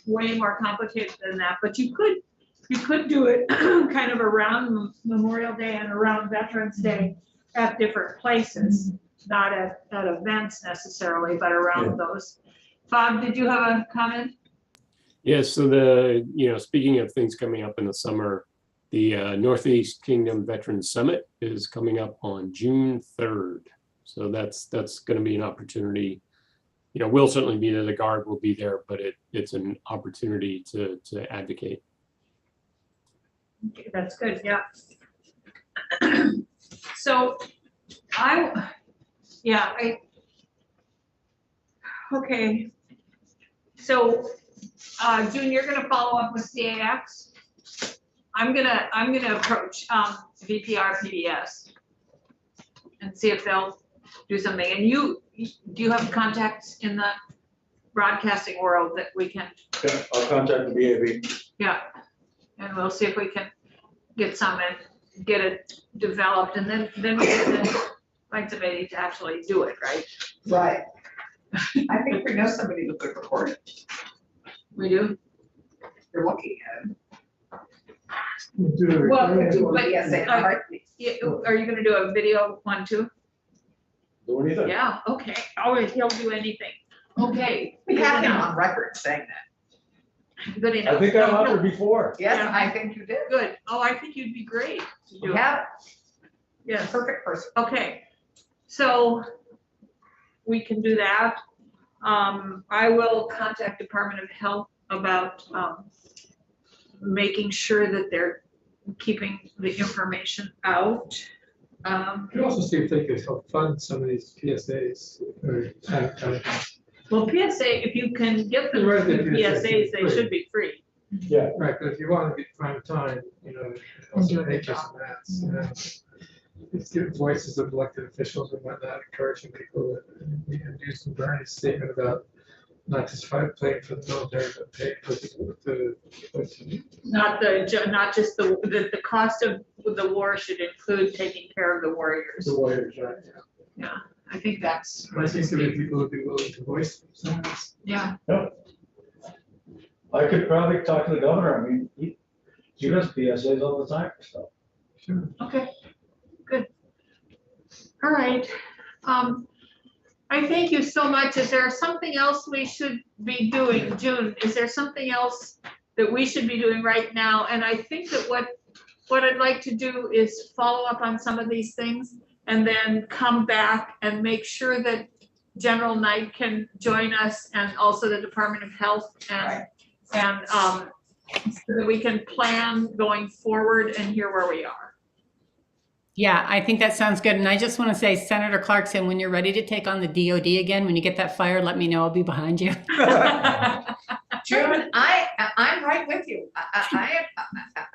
way more complicated than that. But you could do it kind of around Memorial Day and around Veterans Day at different places, not at events necessarily, but around those. Bob, did you have a comment? Yes, so speaking of things coming up in the summer, the Northeast Kingdom Veterans Summit is coming up on June 3rd. So that's going to be an opportunity. We'll certainly be there, the Guard will be there, but it's an opportunity to advocate. Okay, that's good, yeah. So okay. So, June, you're gonna follow up with CAX? I'm gonna approach, VPR PBS and see if they'll do something. And do you have contacts in the broadcasting world that we can? Yeah, I'll contact the BAB. Yeah, and we'll see if we can get some and get it developed, and then we can find somebody to actually do it, right? Right. I think we know somebody who could record it. We do? You're looking at it. Well, But yes, they are. Yeah, are you gonna do a video one too? What do you think? Yeah, okay, always, he'll do anything. Okay. We have him on record saying that. Good enough. I think I'm out there before. Yes, Yeah. I think you did. Good, oh, I think you'd be great to do You it. have Yes, perfect person. okay, so we can do that. I will contact Department of Health about, making sure that they're keeping the information out. You could also see if they could help fund some of these PSAs. Well, PSA, if you can get them Right, to the PSAs, they free. should be free. Yeah. Right, but if you want to get prime time, also make some grants, Let's give voices of elected officials and whatnot, encouraging people and do some Bernie's statement about not just paying for the military, but pay for the. Not just the cost of the war should include taking care of the warriors. The warriors, right? Yeah, I think that's. I think there are people who'd be willing to voice themselves. Yeah, I could probably talk to the governor. I mean, he does PSAs all the time for stuff. Sure. okay, good. All right, I thank you so much. Is there something else we should be doing? June, is there something else that we should be doing right now? And I think that what I'd like to do is follow up on some of these things and then come back and make sure that General Knight can join us and also the Department of Health and so that we can plan going forward and hear where we are. Yeah, I think that sounds good. And I just want to say, Senator Clarkson, when you're ready to take on the DOD again, when you get that fired, let me know. I'll be behind you. June, I'm right with you.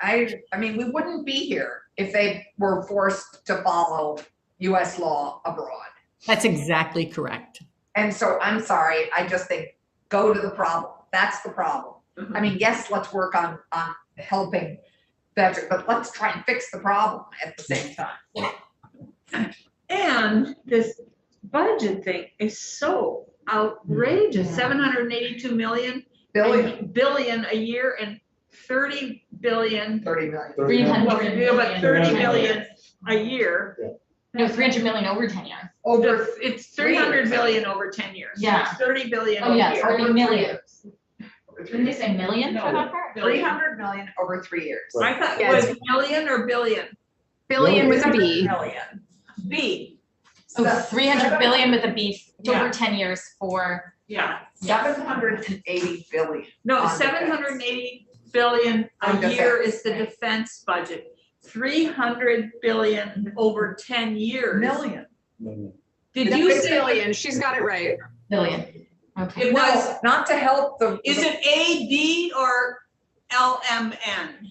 I mean, we wouldn't be here if they were forced to follow US law abroad. That's exactly correct. And so I'm sorry, I just think, go to the problem. That's the problem. I mean, yes, let's work on helping better, but let's try and fix the problem at the same time. And this budget thing is so outrageous, 782 billion a year and 30 billion. 30 million. 300 Yeah, but 30 billion a year. No, 300 million over 10 years. Over, It's 300 billion over 10 years. So Yeah. it's 30 billion Oh, a yes, year. 30 million. Didn't they say million for that part? 300 million over 3 years. I thought it Yes. was million or billion? Billion with a B. Million. B, Oh, 300 billion with a B Yeah. over 10 years for, yeah. 780 billion. No, On defense. 780 billion On a year defense. is the defense budget. 300 billion over 10 years. Million. Did No, you it's say billion. She's got it right. billion. Okay. it was, No, not to help the. is it AD or LMN?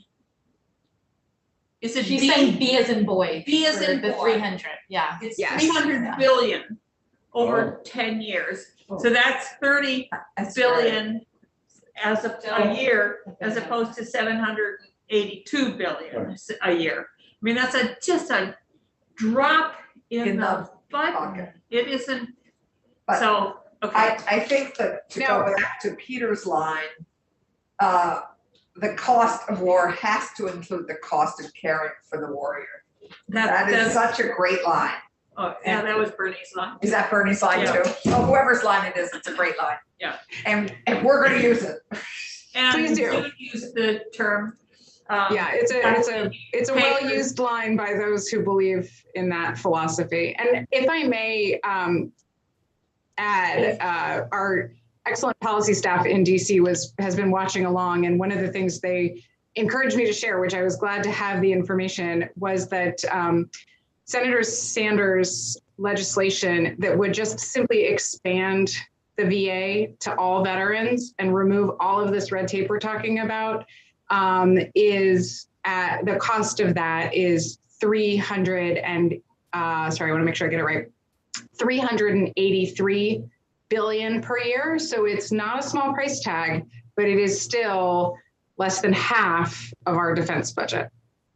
Is it She's B? saying B as in boy. B as for in the boy. 300, yeah. It's Yes. 300 billion over 10 years. So that's 30 That's billion as a year, as opposed to 782 billion a year. I mean, that's just a drop in the bucket. pocket. It isn't, But so, okay. I think that to go back to Peter's line, the cost of war has to include the cost of caring for the warrior. That is that's- such a great line. Oh, yeah, that was Bernie's line. Is that Bernie's line Yeah. too? Oh, whoever's line it is, it's a great line. Yeah. And we're gonna use it. And Please do. you use the term. Yeah, it's a Papers. well-used line by those who believe in that philosophy. And if I may add, our excellent policy staff in DC has been watching along, and one of the things they encouraged me to share, which I was glad to have the information, was that Senator Sanders' legislation that would just simply expand the VA to all veterans and remove all of this red tape we're talking about is at the cost of that is 383 billion per year. So it's not a small price tag, but it is still less than half of our defense budget.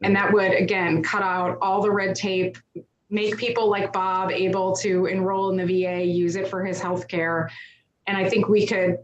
And that would, again, cut out all the red tape, make people like Bob able to enroll in the VA, use it for his healthcare. And I think we could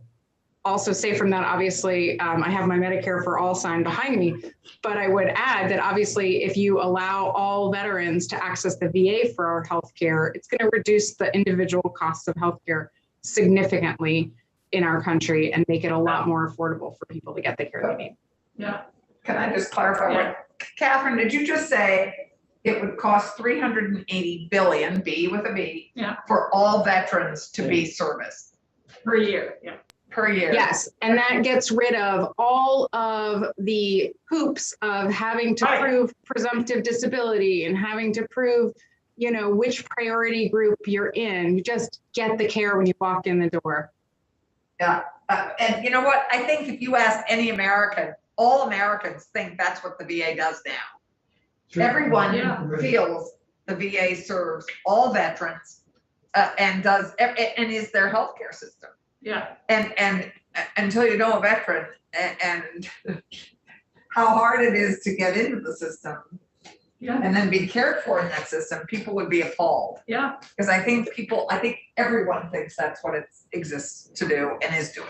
also say from that, obviously, I have my Medicare for All sign behind me, but I would add that obviously if you allow all veterans to access the VA for our healthcare, it's going to reduce the individual costs of healthcare significantly in our country and make it a lot more affordable for people to get the care they need. Yeah. Can I just clarify what, Catherine, did you just say it would cost 380 billion, B with a B, Yeah. for all veterans to be serviced Per year, yeah. per year? Yes, and that gets rid of all of the hoops of having to Right. prove presumptive disability and having to prove, you know, which priority group you're in. You just get the care when you walk in the door. Yeah, and you know what? I think if you ask any American, all Americans think that's what the VA does now. Everyone Yeah. feels the VA serves all veterans and is their healthcare system. Yeah. And until you know a veteran and how hard it is to get into the system Yeah. and then be cared for in that system, people would be appalled. Yeah. Because I think everyone thinks that's what it exists to do and is doing.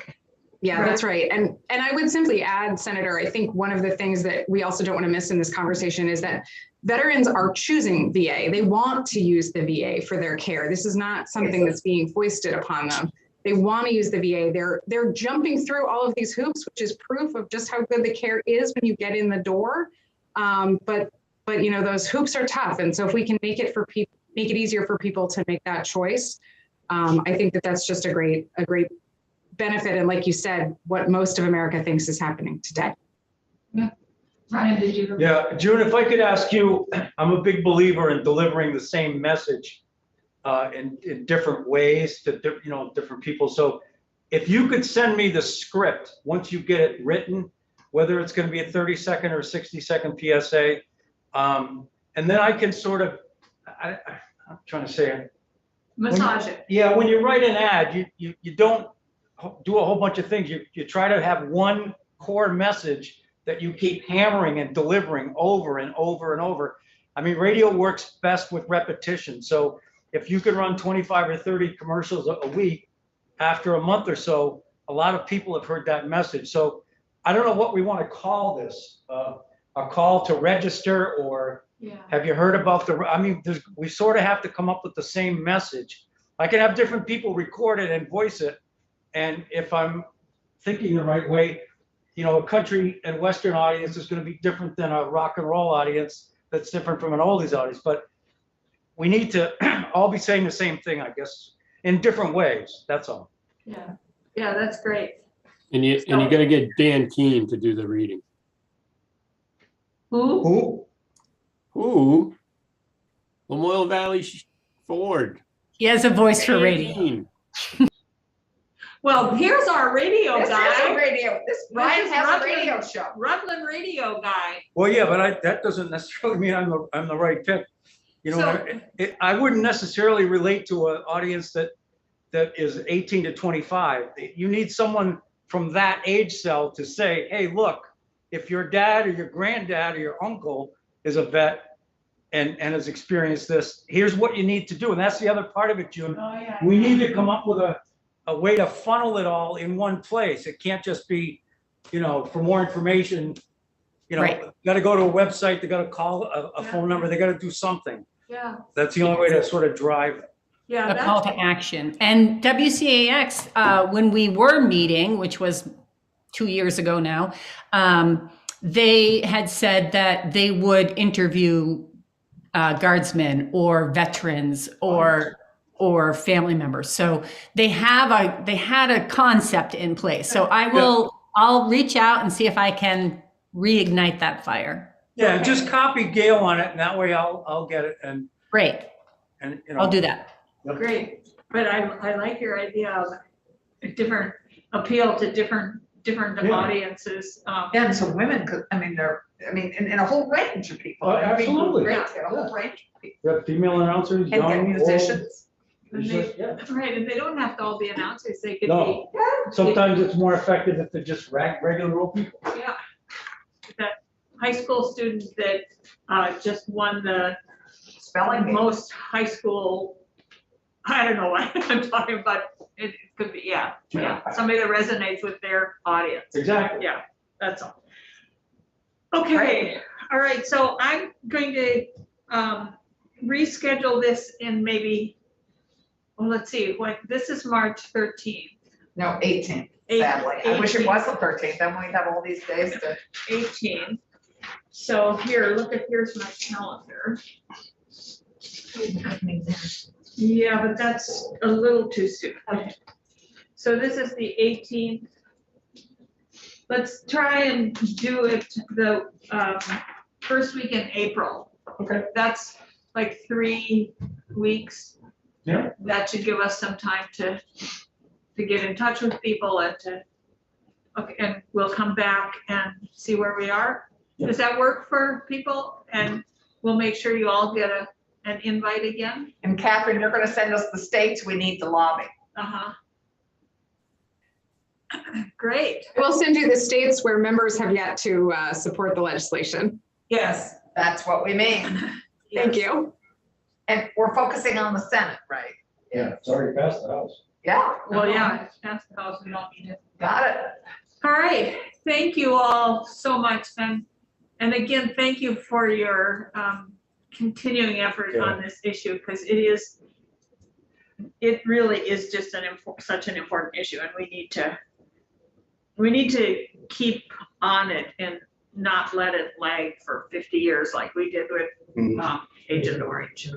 Yeah, Right. that's right. And I would simply add, Senator, I think one of the things that we also don't want to miss in this conversation is that veterans are choosing VA. They want to use the VA for their care. This is not something that's being foisted upon them. They want to use the VA. They're jumping through all of these hoops, which is proof of just how good the care is when you get in the door. But you know, those hoops are tough. And so if we can make it easier for people to make that choice, I think that's just a great benefit. And like you said, what most of America thinks is happening today. Ryan, did you? Yeah, June, if I could ask you, I'm a big believer in delivering the same message in different ways to different people. So if you could send me the script once you get it written, whether it's going to be a 30-second or 60-second PSA, and then I can sort of, I'm trying to say it. Massage it. Yeah, when you write an ad, you don't do a whole bunch of things. You try to have one core message that you keep hammering and delivering over and over and over. I mean, radio works best with repetition. So if you could run 25 or 30 commercials a week, after a month or so, a lot of people have heard that message. So I don't know what we want to call this, a call to register, or Yeah. have you heard about we sort of have to come up with the same message. I can have different people record it and voice it. And if I'm thinking the right way, you know, a country and Western audience is going to be different than a rock and roll audience that's different from an oldies audience. But we need to all be saying the same thing, I guess, in different ways. That's all. Yeah. Yeah, that's great. And you got to get Dan Keene to do the reading. Who? Ooh, Lamoille Valley Ford. He has a voice for Dan radio. Keene. Well, here's our radio This is a guy, radio, Ryan is has a Rutland. radio show. Rutland radio guy. Well, yeah, but that doesn't necessarily mean I'm the right fit. You know, I wouldn't necessarily relate to an audience that is 18 to 25. You need someone from that age cell to say, hey, look, if your dad or your granddad or your uncle is a vet and has experienced this, here's what you need to do. And that's the other part of it, June. Oh, yeah. We need to come up with a way to funnel it all in one place. It can't just be, you know, for more information, you know, Right. got to go to a website, they got to call a phone number, they got to do something. Yeah. That's the only way to sort of drive it. Yeah. A call to action. And WCAX, when we were meeting, which was 2 years ago now, they had said that they would interview guardsmen or veterans or family members. So they had a concept in place. So I'll reach out and see if I can reignite that fire. Yeah, and just copy Gail on it, and that way I'll get it, and, Great, you know. I'll do that. Great, but I like your idea of a different appeal to different Yeah. audiences. And so women could, and a whole range of people. Oh, It'd be absolutely. Great, a whole range of people. You have female announcers, And young, get old. musicians. It's just, yeah. Right, and they don't have to all be announcers, they could be, No, sometimes it's more effective if they're just regular old people. yeah. That high school student that just won the Spelling bee. most high school, I don't know what I'm talking about, it could be, yeah, somebody that resonates with their audience. Exactly. Yeah, that's all. Okay, all right, so I'm going to reschedule this in maybe, well, let's see, this is March 13th. No, 18th, Eight- sadly. I wish it 18th. was the 13th, then we'd have all these days to. 18th. So here, here's my calendar. Yeah, but that's a little too soon. So this is the 18th. Let's try and do it the first week in April. Okay. That's like 3 weeks. Yeah. That should give us some time to get in touch with people and okay, and we'll come back and see where we are. Yeah. Does that work for people? And we'll make sure you all get an invite again. And Catherine, you're gonna send us the states we need to lobby. Uh-huh. Great. We'll send you the states where members have yet to support the legislation. Yes. That's what we mean. Thank you. And we're focusing on the Senate, right? Yeah, it's already passed the House. Yeah. Well, yeah, it's past the house, we don't need it. Got it. All right, thank you all so much. And again, thank you for your continuing effort on this issue, because it really is just such an important issue, and we need to keep on it and not let it lag for 50 years like we did with Agent Orange.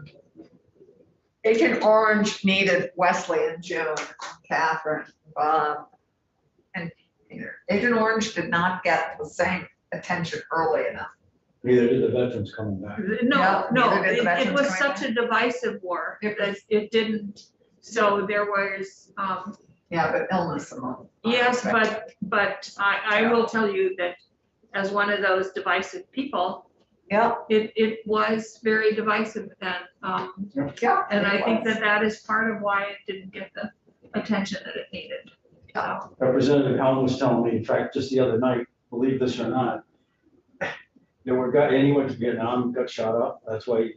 Agent Orange needed Wesley and June, Catherine, Bob, and Peter. Agent Orange did not get the same attention early enough. Neither did the veterans coming back. No, Yeah, no, neither did the it veterans was coming such a divisive war. It was. It didn't, so there was, Yeah, but illness among. yes, but I will tell you that as one of those divisive people, Yeah, it was very divisive then. yeah. And I it think was. that is part of why it didn't get the attention that it needed. Yeah. Representative Helm was telling me, in fact, just the other night, believe this or not, there were guys, and he went to Vietnam, got shot up, that's why he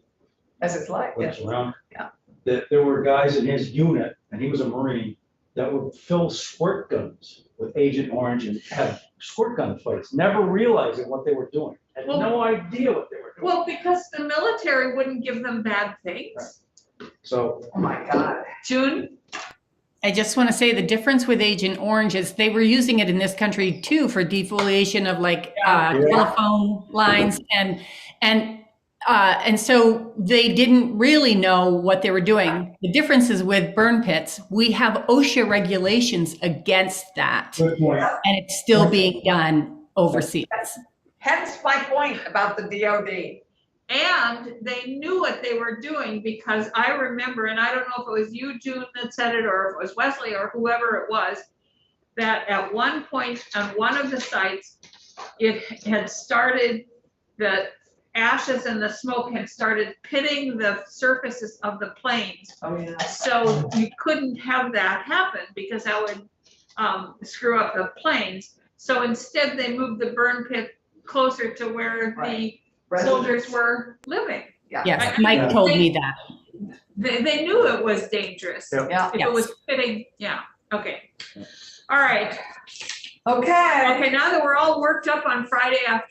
As it's like, yeah. flips around. Yeah. That there were guys in his unit, and he was a Marine, that would fill squirt guns with Agent Orange and have squirt gun fights, never realizing what they were doing, had no idea what they were doing. Well, because the military wouldn't give them bad things. So, Oh, my God. June? I just want to say the difference with Agent Orange is they were using it in this country too for defoliation of like telephone lines and so they didn't really know what they were doing. The difference is with burn pits, we have OSHA regulations against that, good point. and it's still being done overseas. Hence my point about the DOD. And they knew what they were doing, because I remember, and I don't know if it was you, June, that said it, or if it was Wesley or whoever it was, that at one point on one of the sites, it had started, the ashes and the smoke had started pitting the surfaces of the planes. Oh, yeah. So you couldn't have that happen, because that would screw up the planes. So instead, they moved the burn pit closer to where the soldiers were living. Yeah. Yes, Mike told me that. They knew it was dangerous. Yeah. If it was fitting, yeah, okay. All right, Okay. okay, now that we're all worked up on Friday afternoon,